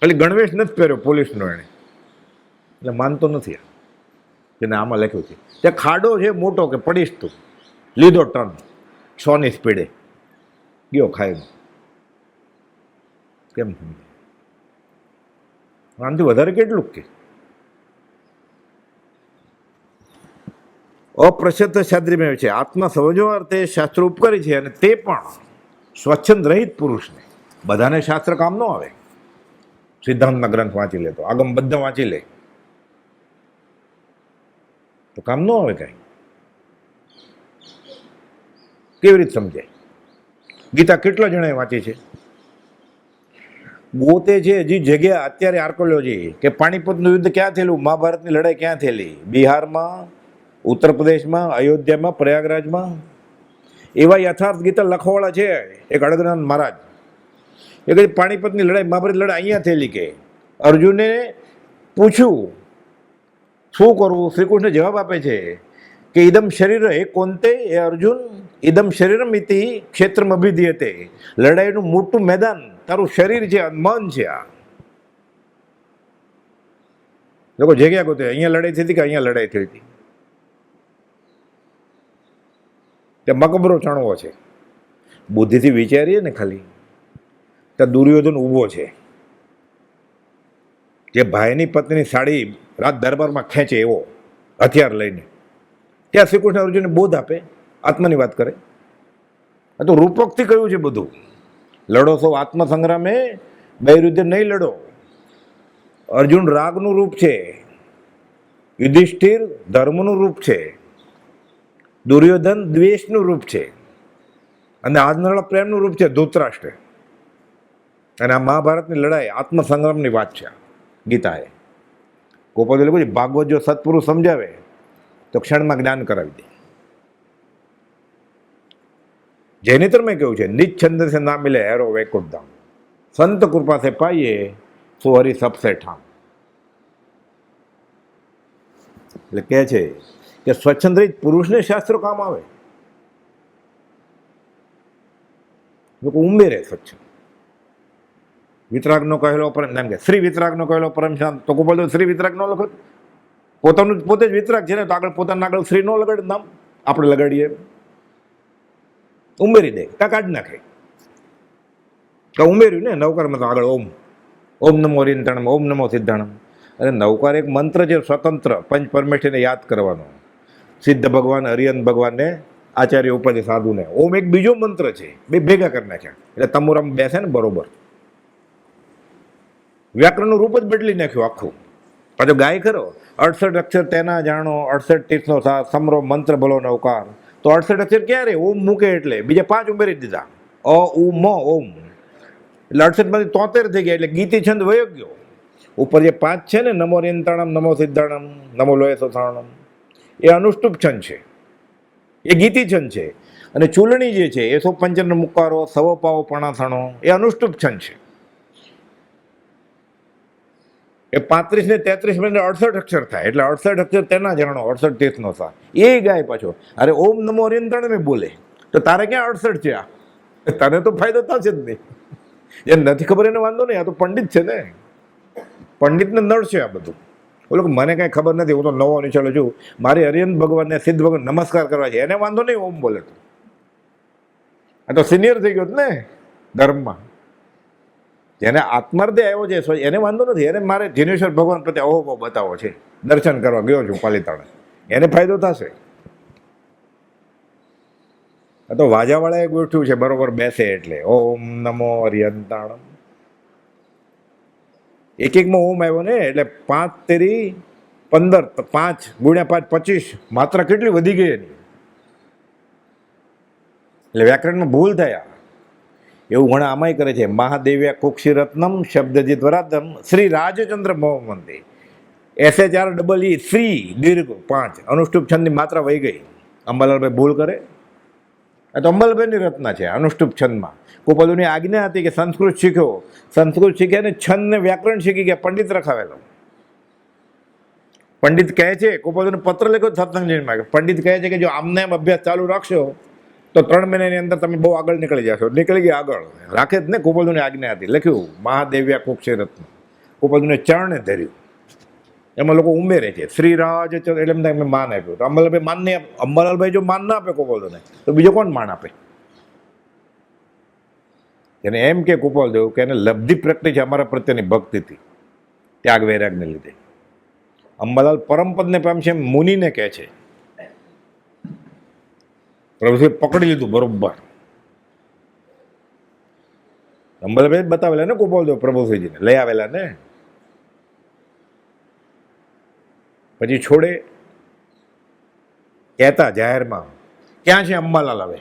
ખાલી ગણવેશ નથી પહેર્યો પોલીસનો એણે, એટલે માનતો નથી કે ના આમાં લખ્યું છે. ત્યાં ખાડો છે મોટો કે પડીશ તું, લીધો ટર્ન 100ની સ્પીડે. ગયો ખાઈને. કેમ સમજે? આનાથી વધારે કેટલું કે અપ્રસિદ્ધ શાસ્ત્રીમાં છે આત્મા સમજવા અર્થે શાસ્ત્રો ઉપકારી છે, અને તે પણ સ્વચ્છંદ રહિત પુરુષને. બધાને શાસ્ત્ર કામ ન આવે. સિદ્ધાંતના ગ્રંથ વાંચી લે તો આગમ બધા વાંચી લે તો કામ ન આવે કાંઈ. કેવી રીતે સમજાય? ગીતા કેટલા જણાએ વાંચી છે? ગોતે છે હજી જગ્યા અત્યારે આર્કોલોજી કે પાણીપતનું યુદ્ધ ક્યાં થયેલું, મહાભારતની લડાઈ ક્યાં થયેલી? બિહારમાં, ઉત્તર પ્રદેશમાં, અયોધ્યામાં, પ્રયાગરાજમાં. એવા યથાર્થ ગીતા લખવાવાળા છે એક અડગનાથ મહારાજ. એ કહે પાણીપતની લડાઈ, મહાભારતની લડાઈ અહીંયા થયેલી. કે અર્જુને પૂછ્યું શું કરવું? શ્રી કૃષ્ણ જવાબ આપે છે કે ઇદમ શરીર હે કોન્તે, એ અર્જુન ઇદમ શરીરમ ઇતિ ક્ષેત્રમ અભિધીયતે. લડાઈનું મોટું મેદાન તારું શરીર છે, મન છે. આ લોકો જગ્યા ગોતે અહીંયા લડાઈ થઈ હતી કે અહીંયા લડાઈ થઈ હતી. તે મકબરો ચણવો છે. બુદ્ધિથી વિચારીએ ને ખાલી, ત્યાં દુર્યોધન ઊભો છે જે ભાઈની પત્ની સાડી રાત દરબારમાં ખેંચે એવો હથિયાર લઈને. ત્યાં શ્રી કૃષ્ણ અર્જુનને બોધ આપે, આત્માની વાત કરે. આ તો રૂપકથી કહ્યું છે બધું. લડો છો આત્મસંગ્રામે, બહિરુદ્ધ નહીં લડો. અર્જુન રાગનું રૂપ છે, યુધિષ્ઠિર ધર્મનું રૂપ છે, દુર્યોધન દ્વેષનું રૂપ છે, અને આજનળ પ્રેમનું રૂપ છે ધૃતરાષ્ટ્ર. અને આ મહાભારતની લડાઈ આત્મસંગ્રામની વાત છે ગીતાએ. ગોપાલ લોકો ભાગવત જો સત્પુરુષ સમજાવે તો ક્ષણમાં જ્ઞાન કરાવી દે. જૈનેતર મેં કહ્યું છે નિજ છંદ સે ના મિલે હેરો વૈકુંઠ ધામ, સંત કૃપા સે પાઈએ સો હરી સબસે ઠામ. એટલે કહે છે કે સ્વચ્છંદ રહિત પુરુષને શાસ્ત્રો કામ આવે. લોકો ઉંમેરે સ્વચ્છ. વિતરાગનો કહેલો પરમ, એમ કે શ્રી વિતરાગનો કહેલો પરમ શાંત. તો ગોપાલ શ્રી વિતરાગ ન લખો, પોતાનું પોતે જ વિતરાગ છે ને, તો આગળ પોતાના આગળ શ્રી ન લગાડે નામ, આપણે લગાડીએ. ઉમેરી દે કા કાઢી નાખે. ઉમેર્યું ને નવકારમાં તો આગળ ઓમ, ઓમ નમો રિંતણમ, ઓમ નમો સિદ્ધાણમ. અને નવકાર એક મંત્ર છે સ્વતંત્ર, પંચ પરમેશ્વરને યાદ કરવાનો. સિદ્ધ ભગવાન, હરિયન ભગવાનને, આચાર્ય ઉપાધિ સાધુને. ઓમ એક બીજો મંત્ર છે, બે ભેગા કરી નાખ્યા એટલે તમુરમ બેસે ને બરોબર. વ્યાકરણનું રૂપ જ બદલી નાખ્યું આખું. પાછો ગાય ખરો 68 અક્ષર તેના જાણો, 68 તીર્થનો સાથ, સમરો મંત્ર ભલો નવકાર. તો 68 અક્ષર ક્યાં રે? ઓમ મૂકે એટલે બીજા 5 ઉમેરી દીધા. અ ઉ મ ઓમ એટલે 68 માંથી 73 થઈ ગયા. એટલે ગીતી છંદ વયો ગયો. ઉપર જે 5 છે ને, નમો રેંતાણમ, નમો સિદ્ધાણમ, નમો લોય સોથાણમ, એ અનુષ્ટુપ છંદ છે, એ ગીતી છંદ છે. અને ચૂલણી જે છે 155 મુકારો, સવ પાવો પણાસણો, એ અનુષ્ટુપ છંદ છે. એ 35 ને 33 મિનિટ 68 અક્ષર થાય. એટલે 68 અક્ષર તેના જાણો, 68 તીર્થનો સાથ. એ ગાય પાછો. અરે ઓમ નમો રેંતાણમે બોલે તો તારે ક્યાં 68 છે? આ તને તો ફાયદો થશે જ નહીં. એ નથી ખબર એને વાંધો નહીં, આ તો પંડિત છે ને, પંડિતને નળ છે આ બધું. બોલો મને કાંઈ ખબર નથી, હું તો નવો નિચાલો છું, મારે હરિયન ભગવાનને, સિદ્ધ ભગવાન નમસ્કાર કરવા છે, એને વાંધો નહીં ઓમ બોલે તો. આ તો સિનિયર થઈ ગયો ને ધર્મમાં. જેને આત્માર્થે આવ્યો છે એને વાંધો નથી. એને મારે જીનેશ્વર ભગવાન પ્રત્યે અહોભાવ બતાવો છે, દર્શન કરવા ગયો છું પાલિતાણા, એને ફાયદો થશે. આ તો વાજાવાળાએ ગોઠવ્યું છે બરોબર બેસે એટલે ઓમ નમો હરિયંતાણમ. એક એકમાં ઓમ આવ્યો ને, એટલે 5 તેરી 15, 5 ગુણ્યા 5 25, માત્રા કેટલી વધી ગઈ એની. એટલે વ્યાકરણમાં ભૂલ થયા. એવું ઘણા આમાંય કરે છે. મહાદેવ્યા કુક્ષી રત્નમ શબ્દજીત વરાદમ શ્રી રાજચંદ્ર મોહમંદી, SHREE શ્રી દીર્ઘ 5 અનુષ્ટુપ છંદની માત્રા વહી ગઈ. અંબાલાલભાઈ ભૂલ કરે. આ તો અંબાલાલભાઈની રચના છે અનુષ્ટુપ છંદમાં. ગોપાલુની આજ્ઞા હતી કે સંસ્કૃત શીખ્યો, સંસ્કૃત શીખ્યા ને છંદ ને વ્યાકરણ શીખી ગયા, પંડિત રખાવેલો. પંડિત કહે છે, ગોપાલુને પત્ર લખ્યો સત્સંગજીમાં, પંડિત કહે છે કે જો આમને એમ અભ્યાસ ચાલુ રાખશો તો 3 મહિનાની અંદર તમે બહુ આગળ નીકળી જશો. નીકળી ગયા આગળ. રાખે જ ને, ગોપાલજીની આજ્ઞા હતી. લખ્યું મહાદેવ્યા કુક્ષી રત્ન. ગોપાલજીને ચરણે ધર્યું. એમાં લોકો ઉમેરે છે શ્રી રાજ, એટલે એમને માન આપ્યું. તો અંબાલાલભાઈ માન નહીં, અંબાલાલભાઈ જો માન ના આપે ગોપાલજીને તો બીજો કોણ માન આપે? એને એમ કે કુપાલદેવ કે એને લબ્ધિ પ્રગટી છે અમારા પ્રત્યેની ભક્તિથી, ત્યાગ વૈરાગને લીધે. અંબાલાલ પરમપદને પામશે એમ મુનિને કહે છે. પ્રભુએ પકડી લીધું બરોબર. અંબાલાલભાઈ બતાવેલા ને કુપાલદેવ પ્રભુજીને લઈ આવેલા ને, પછી છોડે કહેતા જાહેરમાં, ક્યાં છે અંબાલાલ? હવે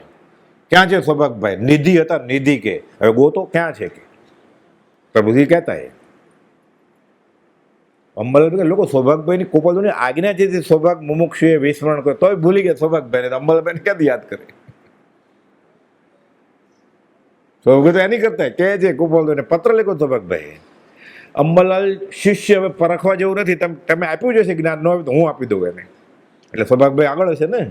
ક્યાં છે સૌભાગભાઈ? નિધિ હતા, નિધિ કે હવે ગોતો ક્યાં છે કે પ્રભુજી કહેતા. એ અંબાલાલ લોકો સૌભાગભાઈની કુપાલદેવની આજ્ઞા છે, સૌભાગ મુમુક્ષુએ વિસ્મરણ કરે તોય ભૂલી ગયા સૌભાગભાઈને. અંબાલાલભાઈને ક્યાંથી યાદ કરે? સૌભાગ તો એની કરતા કે છે કુપાલદેવને પત્ર લખ્યો સૌભાગભાઈ. અંબાલાલ શિષ્ય હવે પરખવા જેવું નથી, તમે આપ્યું જશે જ્ઞાન, ન હોય તો હું આપી દઉં એને. એટલે સૌભાગભાઈ આગળ હશે ને.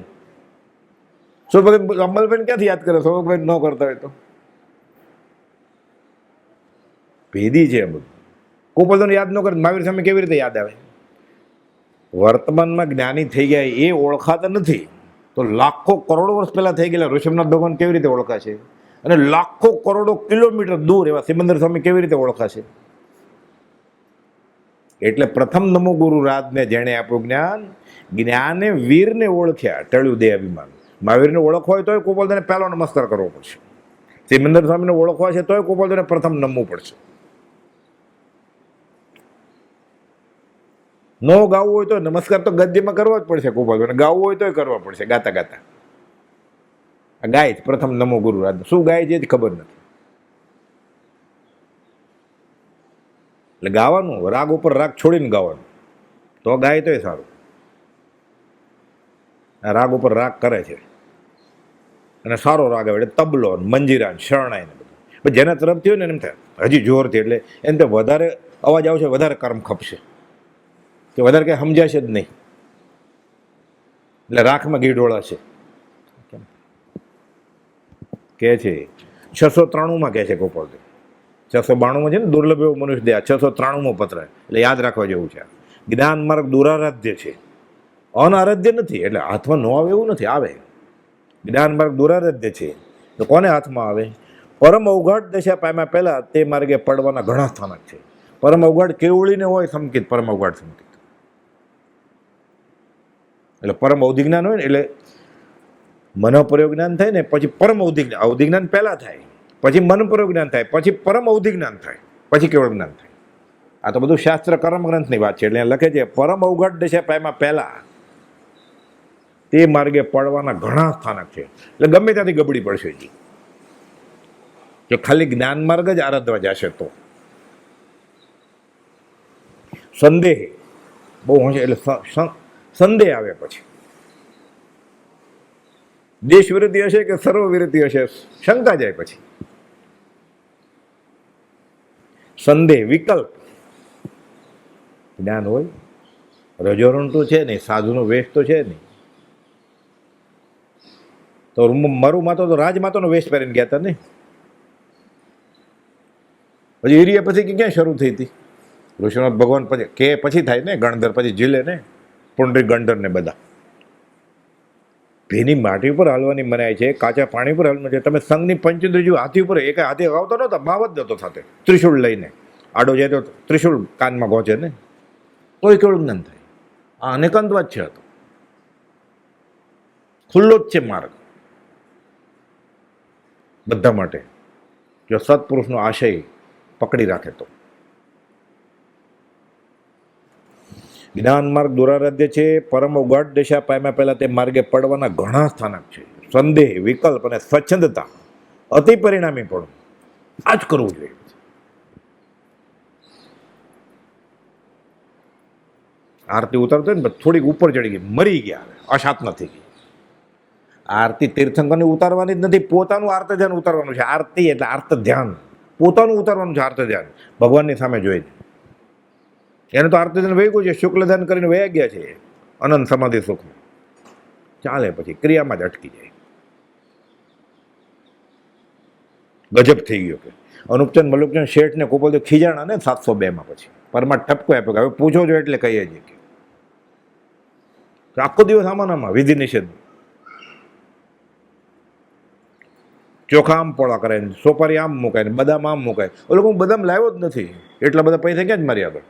સૌભાગ અંબાલાલભાઈને ક્યાંથી યાદ કરે? સૌભાગભાઈ ન કરતા હોય તો ભેદી છે બધું. કુપાલદેવને યાદ ન કરે, મહાવીર સામે કેવી રીતે યાદ આવે? વર્તમાનમાં જ્ઞાની થઈ ગયા એ ઓળખાતા નથી, તો લાખો કરોડો વર્ષ પહેલા થઈ ગયેલા ઋષભનાથ ભગવાન કેવી રીતે ઓળખાશે? અને લાખો કરોડો કિલોમીટર દૂર એવા સિમંદર સ્વામી કેવી રીતે ઓળખાશે? એટલે પ્રથમ નમો ગુરુ રાજને જેણે આપ્યું જ્ઞાન, જ્ઞાને વીરને ઓળખ્યા, ટળ્યું દેહ અભિમાન. મહાવીરને ઓળખવા હોય તોય કુપાલદેવને પહેલો નમસ્કાર કરવો પડશે. સિમંદર સ્વામીને ઓળખવા છે તોય કુપાલદેવને પ્રથમ નમવું પડશે. ન ગાવું હોય તો નમસ્કાર તો ગદ્યમાં કરવા જ પડશે કુપાલદેવને, ગાવું હોય તોય કરવા પડશે ગાતા ગાતા. આ ગાય જ પ્રથમ નમો ગુરુ રાજ. શું ગાય છે જ ખબર નથી. એટલે ગાવાનું, રાગ ઉપર રાગ છોડીને ગાવાનું, તો ગાય તોય સારું. આ રાગ ઉપર રાગ કરે છે અને સારો રાગ આવે એટલે તબલો, મંજીરા, શરણાઈ ને બધું. પણ જેના તરફથી હોય ને એમ થાય હજી જોરથી, એટલે એને તો વધારે અવાજ આવશે, વધારે કર્મ ખપશે, કે વધારે કંઈ સમજાશે જ નહીં, એટલે રાખમાં ઘી ઢોળાશે. કે છે 693માં કહે છે કુપાલદેવ. 692માં છે ને દુર્લભ એવો મનુષ્ય દે, 693મો પત્ર, એટલે યાદ રાખવા જેવું છે. જ્ઞાન માર્ગ દુરારાધ્ય છે, અનારાધ્ય નથી. એટલે હાથમાં ન આવે એવું નથી, આવે. જ્ઞાન માર્ગ દુરારાધ્ય છે તો કોને હાથમાં આવે? પરમ અવઘાટ દશા પામ્યા પહેલા તે માર્ગે પડવાના ઘણા સ્થાનક છે. પરમ અવઘાટ કેવળીને હોય સંકિત, પરમ અવઘાટ સંકિત. એટલે પરમ અવધિ જ્ઞાન હોય ને, એટલે મનોપર્યો જ્ઞાન થાય ને, પછી પરમ અવધિ જ્ઞાન. અવધિ જ્ઞાન પહેલા થાય, પછી મનપર્યો જ્ઞાન થાય, પછી પરમ અવધિ જ્ઞાન થાય, પછી કેવળ જ્ઞાન થાય. આ તો બધું શાસ્ત્ર કર્મ ગ્રંથની વાત છે. એટલે લખે છે પરમ અવઘાટ દશા પામ્યા પહેલા તે માર્ગે પડવાના ઘણા સ્થાનક છે. એટલે ગમે ત્યાંથી ગબડી પડશે જી, જો ખાલી જ્ઞાન માર્ગ જ આરાધવા જશે તો. સંદેહ બહુ હશે, એટલે સંદેહ આવે. પછી દેશ વિરોધી હશે કે સર્વ વિરોધી હશે, શંકા જાય. પછી સંદેહ, વિકલ્પ. જ્ઞાન હોય, રજોરણ તો છે નહીં, સાધુનો વેશ તો છે નહીં. તો મારું માતો તો રાજમાતાનો વેશ પહેરીને ગયા હતા ને. પછી હિરિયા પછી ક્યાં શરૂ થઈ હતી? ઋષિનાથ ભગવાન પછી કે પછી થાય ને ગણધર, પછી ઝીલે ને પુંડરી ગણધર ને બધા. ભીની માટી ઉપર હાલવાની મનાય છે, કાચા પાણી ઉપર હાલવાનું છે. તમે સંઘની પંચેન્દ્રિયો હાથી ઉપર, એક હાથી આવતો નહોતા, બાવત જતો સાથે ત્રિશુળ લઈને. આડો જાય તો ત્રિશુળ કાનમાં ગોચે ને, તોય કેવળ જ્ઞાન થાય. આ અનેકાંતવાદ છે. હતો ખુલ્લો જ છે માર્ગ બધા માટે, જો સત્પુરુષનો આશય પકડી રાખે તો. જ્ઞાન માર્ગ દુરારાધ્ય છે, પરમ અવઘાટ દશા પામ્યા પહેલા તે માર્ગે પડવાના ઘણા સ્થાનક છે. સંદેહ, વિકલ્પ અને સ્વચ્છંદતા, અતિ પરિણામી પણ આ જ કરવું જોઈએ. આરતી ઉતારતો ને થોડીક ઉપર ચડી ગઈ, મરી ગયા, અશાત નથી ગઈ. આરતી તીર્થંકરની ઉતારવાની જ નથી, પોતાનું આર્ત ધ્યાન ઉતારવાનું છે. આરતી એટલે આર્ત ધ્યાન પોતાનું ઉતારવાનું છે. આર્ત ધ્યાન ભગવાનની સામે જોઈને. એને તો આર્ત ધ્યાન વહી ગયું છે, શુક્લ ધ્યાન કરીને વહ્યા ગયા છે અનંત સમાધિ સુખમાં. ચાલે પછી ક્રિયામાં જ અટકી જાય. ગજબ થઈ ગયો. કે અનુપચંદ મલુકચંદ શેઠને કુપાલદેવ ખીજાણા ને 702માં. પછી પરમાટ ઠપકો આપ્યો કે હવે પૂછો છો એટલે કહીએ છીએ કે આખો દિવસ આમાં વિધિ નિષેધ. ચોખા આમ પોળા કરે ને સોપારી આમ મુકાય ને બદામ આમ મુકાય. એ લોકો હું બદામ લાવ્યો જ નથી, એટલા બધા પૈસા ક્યાં જ મારી આગળ.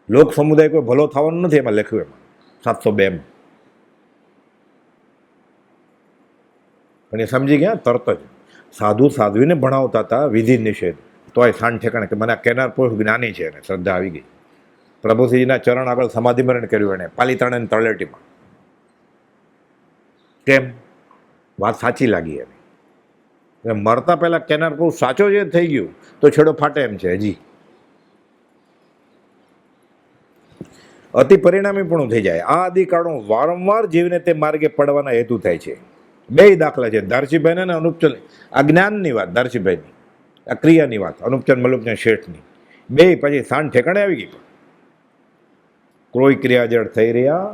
લોક સમુદાય કોઈ ભલો થવાનો નથી એમાં લખ્યું, એમાં 702 પણ એ સમજી ગયા તરત જ. સાધુ સાધ્વીને ભણાવતા હતા વિધિ નિષેધ, તોય સાંજ ઠેકાણે કે મને આ કેનાર પુરુષ જ્ઞાની છે ને શ્રદ્ધા આવી ગઈ. પ્રભુશ્રીજીના ચરણ આગળ સમાધિમરણ કર્યું એણે પાલીતાણા અને તળેટીમાં. કેમ? વાત સાચી લાગી એને. મરતા પહેલા કેનાર પુરુષ સાચો જે થઈ ગયું તો છેડો ફાટે એમ છે હજી. અતિ પરિણામી પણ થઈ જાય. આ આદિકાળો વારંવાર જીવને તે માર્ગે પડવાના હેતુ થાય છે. બે દાખલા છે, ધારસીભાઈ અને અનુપચંદ. આ જ્ઞાનની વાત ધારસીભાઈની, આ ક્રિયાની વાત અનુપચંદ મલુપચંદ શેઠની. બે પછી સાંજ ઠેકાણે આવી ગઈ. કોઈ ક્રિયાજળ થઈ રહ્યા,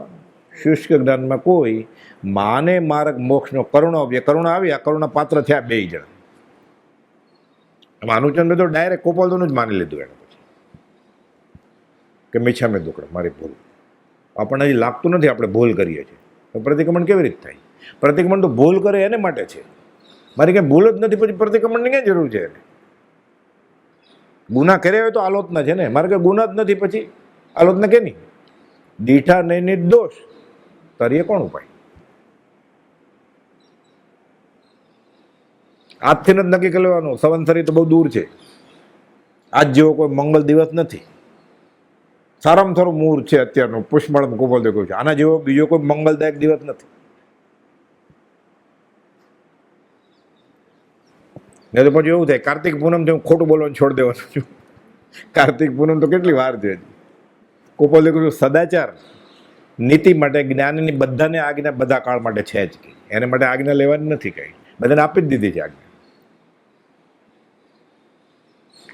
શુષ્ક જ્ઞાનમાં કોઈ માને માર્ગ મોક્ષનો કરુણા આવી, આ કરુણા પાત્ર થયા બે જણ. આમાં અનુચંદ તો ડાયરેક્ટ કોપાલદોનું જ માની લીધું એને પછી કે મીછા મેં દુકડા મારી ભૂલ. આપણને હજી લાગતું નથી આપણે ભૂલ કરીએ છીએ. તો પ્રતિક્રમણ કેવી રીતે થાય? પ્રતિક્રમણ તો ભૂલ કરે એને માટે છે. મારી કંઈ ભૂલ જ નથી, પછી પ્રતિક્રમણની ક્યાં જરૂર છે એને? ગુના કર્યા હોય તો આલોચના છે ને, મારે કંઈ ગુના જ નથી પછી આલોચના કે નહીં? દીઠા નહીં નિર્દોષ તરીએ કોણ ઉપાય? આજથી જ નક્કી કરી લેવાનું. સંવત્સરી તો બહુ દૂર છે. આજ જેવો કોઈ મંગળ દિવસ નથી. સારામાં સારું મુહૂર્ત છે અત્યારનું, પુષ્પમાળામાં ગોપાલ દેખ્યું છે. આના જેવો બીજો કોઈ મંગલદાયક દિવસ નથી. નહીં તો પછી એવું થાય કાર્તિક પૂનમથી હું ખોટું બોલવાનું છોડી દેવાનું છું. કાર્તિક પૂનમ તો કેટલી વાર છે. ગોપાલ દેખ્યું સદાચાર નીતિ માટે જ્ઞાનની બધાને આજ્ઞા બધા કાળ માટે છે જ. એને માટે આજ્ઞા લેવાની નથી કઈ, બધાને આપી જ દીધી છે આજ્ઞા.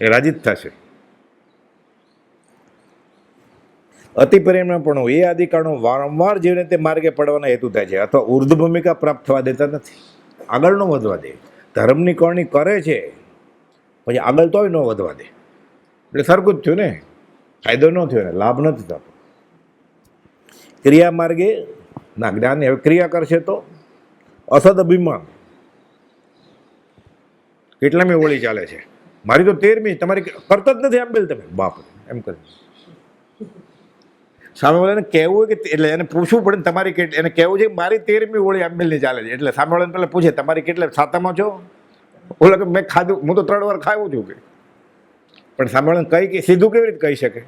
એ રાજી જ થશે. અતિ પરિણામ પણ એ આદિકાળો વારંવાર જીવને તે માર્ગે પડવાના હેતુ થાય છે, અથવા ઉર્ધ્વ ભૂમિકા પ્રાપ્ત થવા દેતા નથી. આગળ ન વધવા દે. ધર્મની કરણી કરે છે પછી આગળ તોય ન વધવા દે. એટલે સરખું જ થયું ને, ફાયદો ન થયો ને, લાભ નથી થતો. ક્રિયા માર્ગે ના જ્ઞાન હવે ક્રિયા કરશે તો અસદ અભિમાન. કેટલામી ઓળી ચાલે છે? મારી તો 13મી, તમારી કરતા જ નથી આંબેલ તમે બાપ એમ કરી. સામેવાળાને કહેવું કે એટલે એને પૂછવું પડે ને તમારી એને કહેવું છે કે મારી 13મી ઓળી આંબેલની ચાલે છે. એટલે સામેવાળાને પહેલાં પૂછે તમારી કેટલા સાતામાં છો? ઓલા કે મેં ખાધું, હું તો 3 વાર ખાવું છું કે. પણ સાંભળવાનું કઈ કે સીધું કેવી રીતે કહી શકે?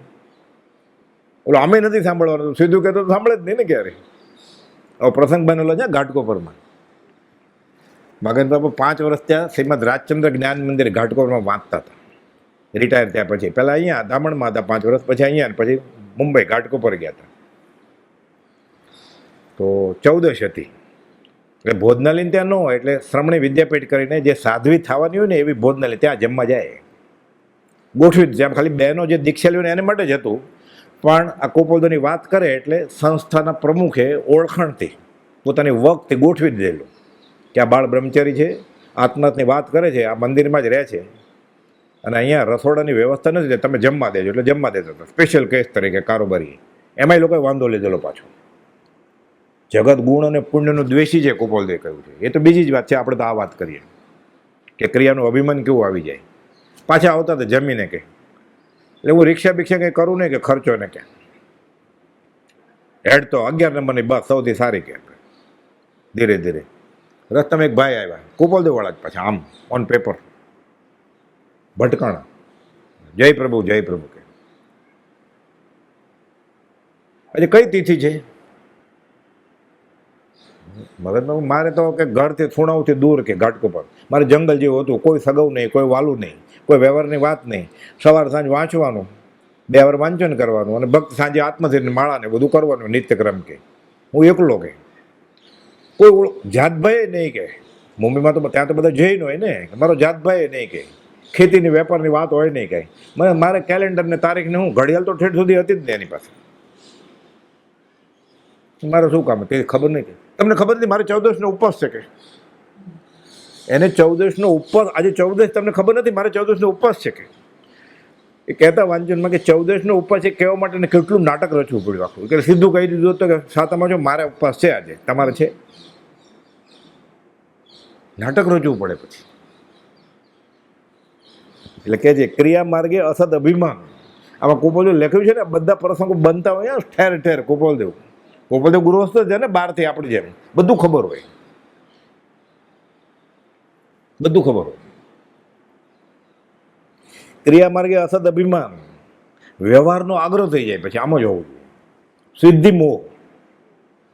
ઓલો અમે નથી સાંભળવાનું, સીધું કહેતો તો સાંભળે જ નહીં ને ક્યારે. હવે પ્રસંગ બનેલો છે ઘાટકોપરમાં. મગન બાપુ 5 વર્ષ ત્યાં શ્રીમદ રાજચંદ્ર જ્ઞાન મંદિર ઘાટકોપરમાં વાંચતા હતા. રિટાયર થયા પછી પહેલાં અહીંયા દામણમાં હતા 5 વર્ષ, પછી અહીંયા, પછી મુંબઈ ઘાટકોપર ગયા હતા. તો 14 હતી એટલે ભોજનાલય ત્યાં ન હોય, એટલે શ્રમણી વિદ્યાપીઠ કરીને જે સાધ્વી થવાની હોય ને એવી ભોજનાલય ત્યાં જમવા જાય. ગોઠવી જ્યાં ખાલી બહેનો જે દીક્ષા લ્યો ને એને માટે જ હતું. પણ આ કોપોલદોની વાત કરે એટલે સંસ્થાના પ્રમુખે ઓળખાણથી પોતાની વખતે ગોઠવી દીધેલું કે આ બાળ બ્રહ્મચારી છે, આત્મહત્યાની વાત કરે છે, આ મંદિરમાં જ રહે છે અને અહીંયા રસોડાની વ્યવસ્થા નથી, તમે જમવા દેજો. એટલે જમવા દેતા હતા સ્પેશિયલ કેસ તરીકે કારોબારી. એમાંય લોકોએ વાંધો લીધેલો પાછો. જગત ગુણ અને પુણ્યનું દ્વેષી છે કોપોલદે કહ્યું છે. એ તો બીજી જ વાત છે. આપણે તો આ વાત કરીએ કે ક્રિયાનું અભિમાન કેવું આવી જાય. પાછા આવતા હતા જમીને કે એટલે હું રિક્ષા બિક્ષા કંઈ કરું નહીં કે ખર્ચો ને કે હેડ તો 11 નંબરની બસ સૌથી સારી કે. ધીરે ધીરે રસ્તામાં એક ભાઈ આવ્યા કોપોલદેવવાળા જ પાછા, આમ ઓન પેપર ભટકાણા. જય પ્રભુ જય પ્રભુ કે. આજે કઈ તિથિ છે? મગજમાં મારે તો કે ઘરથી ખૂણાઓથી દૂર કે ઘાટકોપર. મારે જંગલ જેવું હતું, કોઈ સગવ નહીં, કોઈ વાલું નહીં, કોઈ વ્યવહારની વાત નહીં. સવાર સાંજ વાંચવાનું, 2 વાર વાંચન કરવાનું અને ભક્ત સાંજે આત્મધીરને માળાને બધું કરવાનું નિત્યક્રમ કે. હું એકલો કે કોઈ જાતભાઈ નહીં કે. મુંબઈમાં તો ત્યાં તો બધા જૈન હોય ને, મારો જાતભાઈ નહીં કે. ખેતીની વેપારની વાત હોય નહીં કાંઈ. મારે કેલેન્ડરને તારીખને હું ઘડિયાળ તો ઠેઠ સુધી હતી જ ને એની પાસે. મારે શું કામ તે ખબર નહીં કે તમને ખબર નથી મારે 14નો ઉપવાસ છે કે એને 14નો ઉપવાસ આજે 14 તમને ખબર નથી મારે 14નો ઉપવાસ છે કે એ કહેતા વાંચનમાં કે 14નો ઉપવાસ એ કહેવા માટે કેટલું નાટક રચવું પડ્યું આખું, કે સીધું કહી દીધું તો કે સાતમમાં જો મારે ઉપવાસ છે આજે, તમારે છે, નાટક રચવું પડે પછી. એટલે કે છે ક્રિયા માર્ગે અસદ અભિમાન. આમાં કુપોલદેવ લખ્યું છે ને, બધા પ્રસંગો બનતા હોય ઠેર ઠેર. કુપોલદેવ ગૃહસ્થ છે ને, બહારથી આપણી જેમ બધું ખબર હોય, બધું ખબર હોય. ક્રિયા માર્ગે અસદ અભિમાન, વ્યવહારનો આગ્રહ થઈ જાય પછી. આમ જ હોવું જોઈએ. સિદ્ધિ મોહ,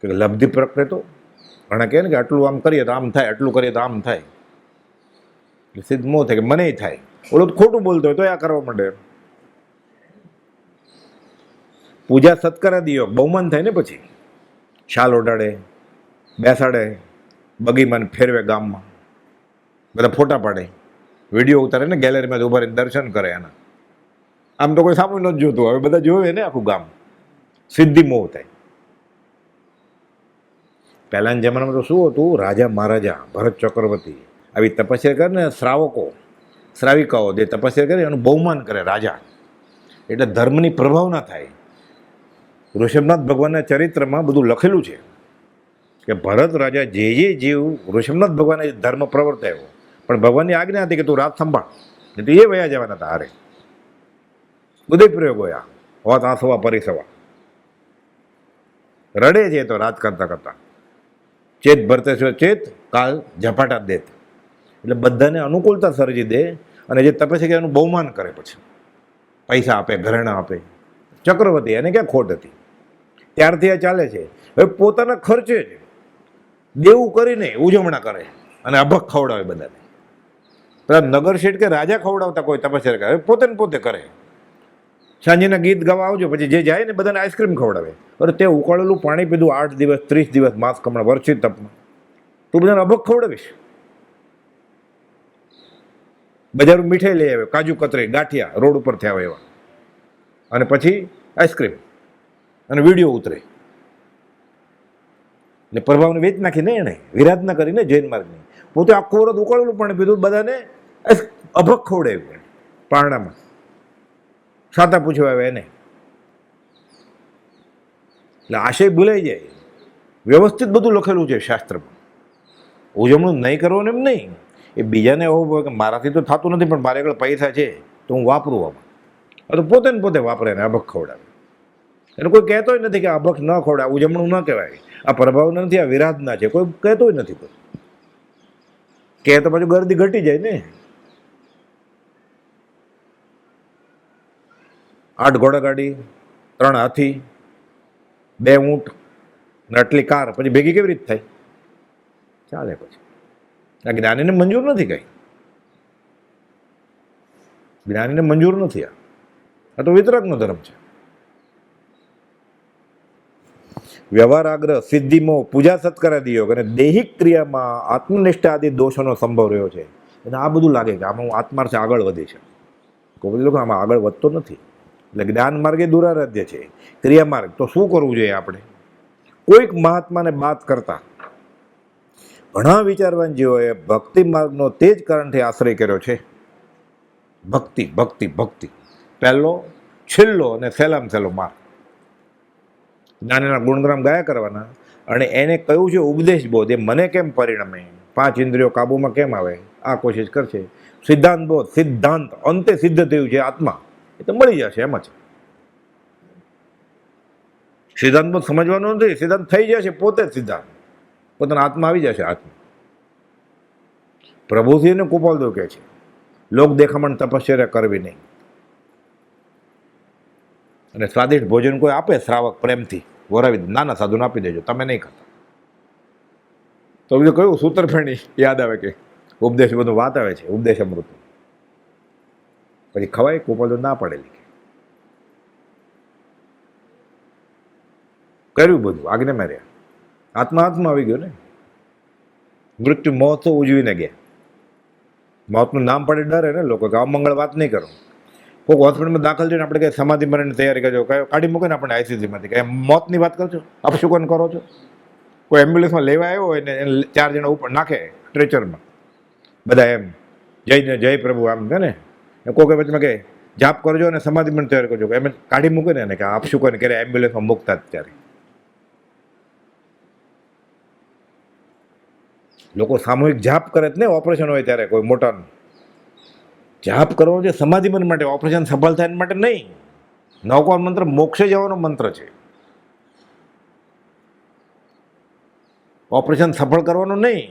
કે લબ્ધિ પ્રકૃતો ઘણા કહે ને કે આટલું આમ કરીએ તો આમ થાય, આટલું કરીએ તો આમ થાય. એટલે સિદ્ધ મોહ થાય કે મને થાય. ઓલો તો ખોટું બોલતો હોય તો આ કરવા માંડે. પૂજા સત્કારાદી યોગ, બહુમાન થાય ને પછી. શાલ ઓઢાડે, બેસાડે, બગીમાન ફેરવે ગામમાં, બધા ફોટા પાડે, વિડીયો ઉતારે ને, ગેલેરીમાં ઉભા રહીને દર્શન કરે એના. આમ તો કોઈ સામે નથી જોતું, હવે બધા જોવે ને આખું ગામ. સિદ્ધિ મોહ થાય. પહેલાના જમાનામાં તો શું હતું, રાજા મહારાજા ભરત ચક્રવર્તી આવી તપસ્યા કરે ને, શ્રાવિકાઓ જે તપસ્યા કરે એનું બહુમાન કરે રાજા, એટલે ધર્મની પ્રભાવના થાય. ઋષભનાથ ભગવાનના ચરિત્રમાં બધું લખેલું છે કે ભરત રાજા જે જીવ ઋષભનાથ ભગવાને ધર્મ પ્રવર્તાયો, પણ ભગવાનની આજ્ઞા હતી કે તું રાત સંભાળ, એટલે એ વયા જવાના હતા હારે. બધા પ્રયોગ હોય, હોત આસવા પરિસવા. રડે છે તો રાત કરતા કરતા, ચેત ભરતેશ્વર ચેત, કાલ ઝપાટા દેત. એટલે બધાને અનુકૂળતા સર્જી દે, અને જે તપસ્યા એનું બહુમાન કરે, પછી પૈસા આપે, ઘરેણા આપે. ચક્રવર્તી એને ક્યાં ખોટ હતી, ત્યારથી આ ચાલે છે. હવે પોતાના ખર્ચે જ દેવું કરીને ઉજવણા કરે અને અભક ખવડાવે બધાને. પેલા નગર શેઠ કે રાજા ખવડાવતા કોઈ તપસ્યા કરે, પોતે ને પોતે કરે. સાંજેના ગીત ગાવા આવજો, પછી જે જાય ને બધાને આઈસ્ક્રીમ ખવડાવે. અરે તે ઉકાળેલું પાણી પીધું 8 દિવસ 30 દિવસ માસ કમણા વર્ષી તપમાં, તું બધાને અભક ખવડાવીશ. બજારું મીઠાઈ લઈ આવે, કાજુ કતરી, ગાંઠિયા રોડ ઉપરથી આવે એવા, અને પછી આઈસ્ક્રીમ અને વિડીયો ઉતરે. એટલે પ્રભાવને વેચ નાખીને એને વિરાધના કરીને જૈન માર્ગની, પોતે આખું વરસ ઉકાળેલું પાણી પીધું, બધાને અભક ખવડાવ્યું પારણામાં. સાતા પૂછવા આવે એને. એટલે આશય ભૂલાઈ જાય. વ્યવસ્થિત બધું લખેલું છે શાસ્ત્રમાં. ઉજવણું નહીં કરવાનું એમ નહીં, એ બીજાને એવું હોય કે મારાથી તો થતું નથી, પણ મારે આગળ પૈસા છે તો હું વાપરું આમાં. તો પોતે ને પોતે વાપરે ને અભક ખવડાવે. એટલે કોઈ કહેતોય નથી કે અભક ન ખવડાવે, ઉજવણું ન કહેવાય, આ પ્રભાવ નથી, આ વિરાધના છે, કોઈ કહેતોય નથી. કોઈ કહે તો પાછું ગરદી ઘટી જાય ને. 8 ઘોડાગાડી, 3 હાથી, 2 ઊંટ ને આટલી કાર પછી ભેગી કેવી રીતે થાય? ચાલે પછી. આ જ્ઞાનીને મંજૂર નથી કઈ, જ્ઞાનીને મંજૂર નથી. આ તો વિતરકનો ધર્મ છે. વ્યવહાર આગ્રહ, સિદ્ધિમોહ, પૂજા સત્કારાદી યોગ અને દૈહિક ક્રિયામાં આત્મનિષ્ઠા આદિ દોષોનો સંભવ રહ્યો છે. અને આ બધું લાગે કે આમાં હું આત્માર્થ આગળ વધી છે. કોઈ લોકો આમાં આગળ વધતો નથી. એટલે જ્ઞાન માર્ગ એ દુરારાધ્ય છે. ક્રિયા માર્ગ તો શું કરવું જોઈએ આપણે? કોઈક મહાત્માને બાત કરતા ઘણા વિચારવાન જીવોએ ભક્તિ માર્ગનો તે જ કારણથી આશ્રય કર્યો છે. ભક્તિ ભક્તિ ભક્તિ, પહેલો, છેલ્લો અને સહેલામાં સહેલો માર્ગ. જ્ઞાનીના ગુણગ્રામ ગાયા કરવાના, અને એને કહ્યું છે ઉપદેશ બોધ, એ મને કેમ પરિણમે, 5 ઇન્દ્રિયો કાબુમાં કેમ આવે, આ કોશિશ કરશે. સિદ્ધાંત બોધ, સિદ્ધાંત અંતે સિદ્ધ થયું છે આત્મા, એ તો મળી જશે એમ જ. સિદ્ધાંત બોધ સમજવાનો નથી, સિદ્ધાંત થઈ જશે પોતે જ સિદ્ધાંત, પોતાના આત્મા આવી જશે. આત્મા પ્રભુજીને કૃપાલદેવ કહે છે, લોક દેખામણ તપશ્ચર્યા કરવી નહીં. અને સ્વાદિષ્ટ ભોજન કોઈ આપે શ્રાવક પ્રેમથી વરાવી દે, નાના સાધુને આપી દેજો, તમે નહીં ખાતા. તો બીજું કયું સૂત્રફેણી યાદ આવે કે ઉપદેશ બધું વાત આવે છે, ઉપદેશ અમૃત. પછી ખવાય? કૃપાલદેવ ના પડેલી કે કર્યું બધું, આજ્ઞામાં રહ્યા. આત્મા આવી ગયો ને. મૃત્યુ મહોત્સવ ઉજવીને ગયા. મોતનું નામ પડે ડરે ને લોકો, કે અમંગળ વાત નહીં કરો. કોઈક હોસ્પિટલમાં દાખલ થઈને આપણે કંઈ સમાધિ મરણની તૈયારી કરજો, કાઢી મૂકે ને આપણે આઈસીયુમાંથી, કંઈ મોતની વાત કરજો, અપશુકન કરો છો. કોઈ એમ્બ્યુલન્સમાં લેવા આવ્યો હોય ને એને 4 જણા ઉપર નાખે સ્ટ્રેચરમાં, બધા એમ જય પ્રભુ આમ છે ને, કોઈ વચમાં કહે જાપ કરજો અને સમાધિ પણ તૈયાર કરજો. એમ કાઢી મૂકે ને એને કે આપ શું કરે ક્યારે એમ્બ્યુલન્સમાં મૂકતા જ ત્યારે લોકો સામૂહિક જાપ કરે જ ને ઓપરેશન હોય ત્યારે કોઈ મોટાનું જાપ કરવો છે સમાધિ પણ માટે, ઓપરેશન સફળ થાય એના માટે નહીં. નવકોર મંત્ર મોક્ષે જવાનો મંત્ર છે. ઓપરેશન સફળ કરવાનું નહીં,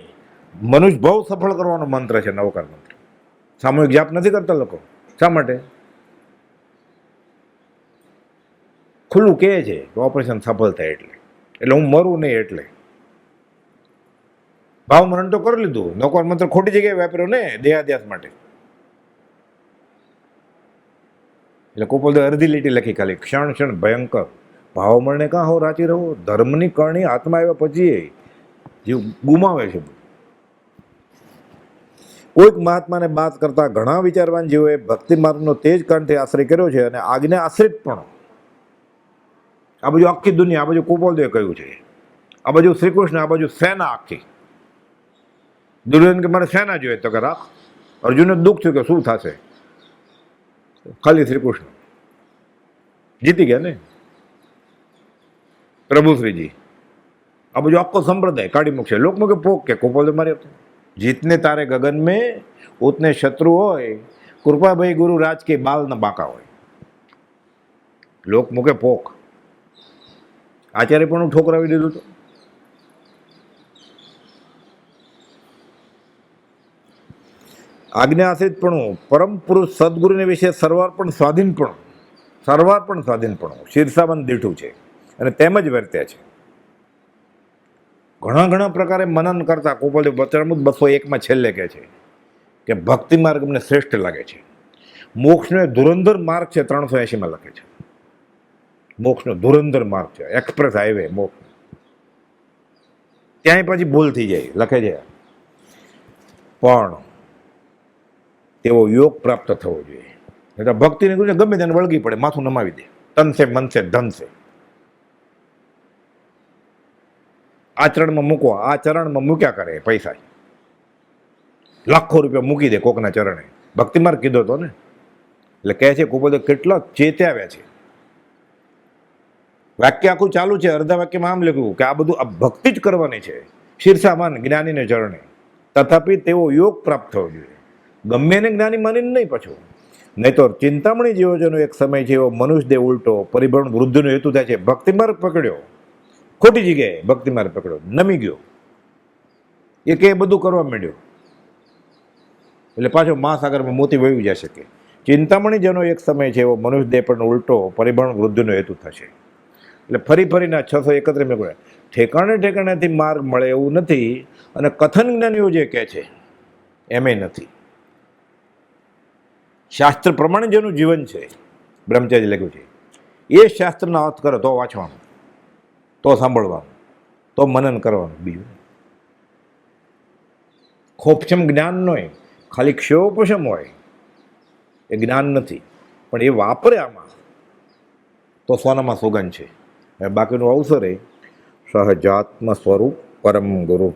મનુષ્ય ભાવ સફળ કરવાનો મંત્ર છે નવકાર મંત્ર. સામૂહિક જાપ નથી કરતા લોકો. શા માટે? ખુલ્લું કહે છે કે ઓપરેશન સફળ થાય એટલે હું મરું નહીં એટલે. ભાવ મરણ તો કરી લીધું. નવકાર મંત્ર ખોટી જગ્યાએ વાપર્યો ને દેહાદ્યાસ માટે. એટલે કોપોલદેવ અડધી લીટી લખી ખાલી, ક્ષણ ક્ષણ ભયંકર ભાવ મરણે કાં હો રાચી રહો, ધર્મની કરણી હાથમાં આવ્યા પછી જીવ ગુમાવે છે. કોઈક મહાત્માને બાત કરતા ઘણા વિચારવાન જીવોએ ભક્તિ માર્ગનો તેજ કંઠે આશ્રય કર્યો છે અને આજ્ઞા આશ્રિત પણ. આ બાજુ આખી દુનિયા, આ બાજુ કોપોલદેવે કહ્યું છે, આ બાજુ શ્રી કૃષ્ણ, આ બાજુ સેના આખી. દુર્યોધન કે મારે સેના જોઈએ તો કે રાખ. અર્જુનને દુઃખ થયું કે શું થશે, ખાલી શ્રી કૃષ્ણ જીતી ગયા ને પ્રભુ શ્રીજી. આ બાજુ આખો સંપ્રદાય કાઢી મૂકશે. લોકમાં કે પોક કે કોપોલદેવ મારે જીતને તારે ગગન મેં ઉતને શત્રુ હોય, કૃપાભાઈ ગુરુ રાજ કે બાલ ન બાકા હોય. લોક મૂકે પોક. આચાર્ય પણ હું ઠોકરાવી દીધું હતું. આજ્ઞા આશ્રિતપણું, પરમ પુરુષ સદગુરુને વિશે સર્વાર્પણ સ્વાધીનપણું શીર્ષાબંધ દીઠું છે અને તેમ જ વર્ત્યા છે. ઘણા પ્રકારે મનન કરતા કોપોલદેવ વચનામૃત 201 છેલ્લે કહે છે કે ભક્તિ માર્ગ અમને શ્રેષ્ઠ લાગે છે. મોક્ષનો ધુરંધર માર્ગ છે 380 લખે છે. મોક્ષનો ધુરંધર માર્ગ છે, એક્સપ્રેસ હાઈવે મોક્ષ. ત્યાંય પછી ભૂલ થઈ જાય લખે છે. પણ તેવો યોગ પ્રાપ્ત થવો જોઈએ. એટલે ભક્તિને ગમે તેને વળગી પડે, માથું નમાવી દે, તન છે મન છે ધન છે. આ ચરણમાં મૂકો, આ ચરણમાં મૂક્યા કરે પૈસા, લાખો રૂપિયા મૂકી દે કોકના ચરણે. ભક્તિ માર્ગ કીધો હતો ને. એટલે કહે છે કોપોલદેવ કેટલા ચેત્યાવ્યા છે. વાક્ય આખું ચાલુ છે, અર્ધા વાક્યમાં આમ લખ્યું કે આ બધું આ ભક્તિ જ કરવાની છે શીર્ષામાન જ્ઞાનીને ચરણે. તથાપિ તેવો યોગ પ્રાપ્ત થવો જોઈએ. ગમે એને જ્ઞાની માનીને નહીં પાછું. નહીં તો ચિંતામણી જેવો એક સમય છે એવો મનુષ્ય દેહ ઉલટો પરિભ્રમણ વૃદ્ધિનો હેતુ થાય છે. ભક્તિ માર્ગ પકડ્યો, ખોટી જગ્યાએ ભક્તિ માર્ગ પકડ્યો, નમી ગયો, એ કે બધું કરવા માંડ્યો એટલે પાછો મહાસાગરમાં મોતી વહી જાય શકે. ચિંતામણી જેનો એક સમય છે એવો મનુષ્ય દેહ પણ ઉલટો પરિભ્રમણ વૃદ્ધિનો હેતુ થશે. એટલે ફરીને 631 ઠેકાણેથી માર્ગ મળે એવું નથી. અને કથન જ્ઞાનીઓ જે કહે છે એમે નથી. શાસ્ત્ર પ્રમાણે જેનું જીવન છે, બ્રહ્મચારી લખ્યું છે, એ શાસ્ત્રના અર્થ કરે તો વાંચવાનું, તો સાંભળવાનું, તો મનન કરવાનું. બીજું ખોપછમ જ્ઞાન ન હોય, ખાલી ક્ષયોપશમ હોય, એ જ્ઞાન નથી. પણ એ વાપરે આમાં તો સોનામાં સુગંધ છે. બાકીનું અવસરે સહજાત્મ સ્વરૂપ પરમ ગુરુ.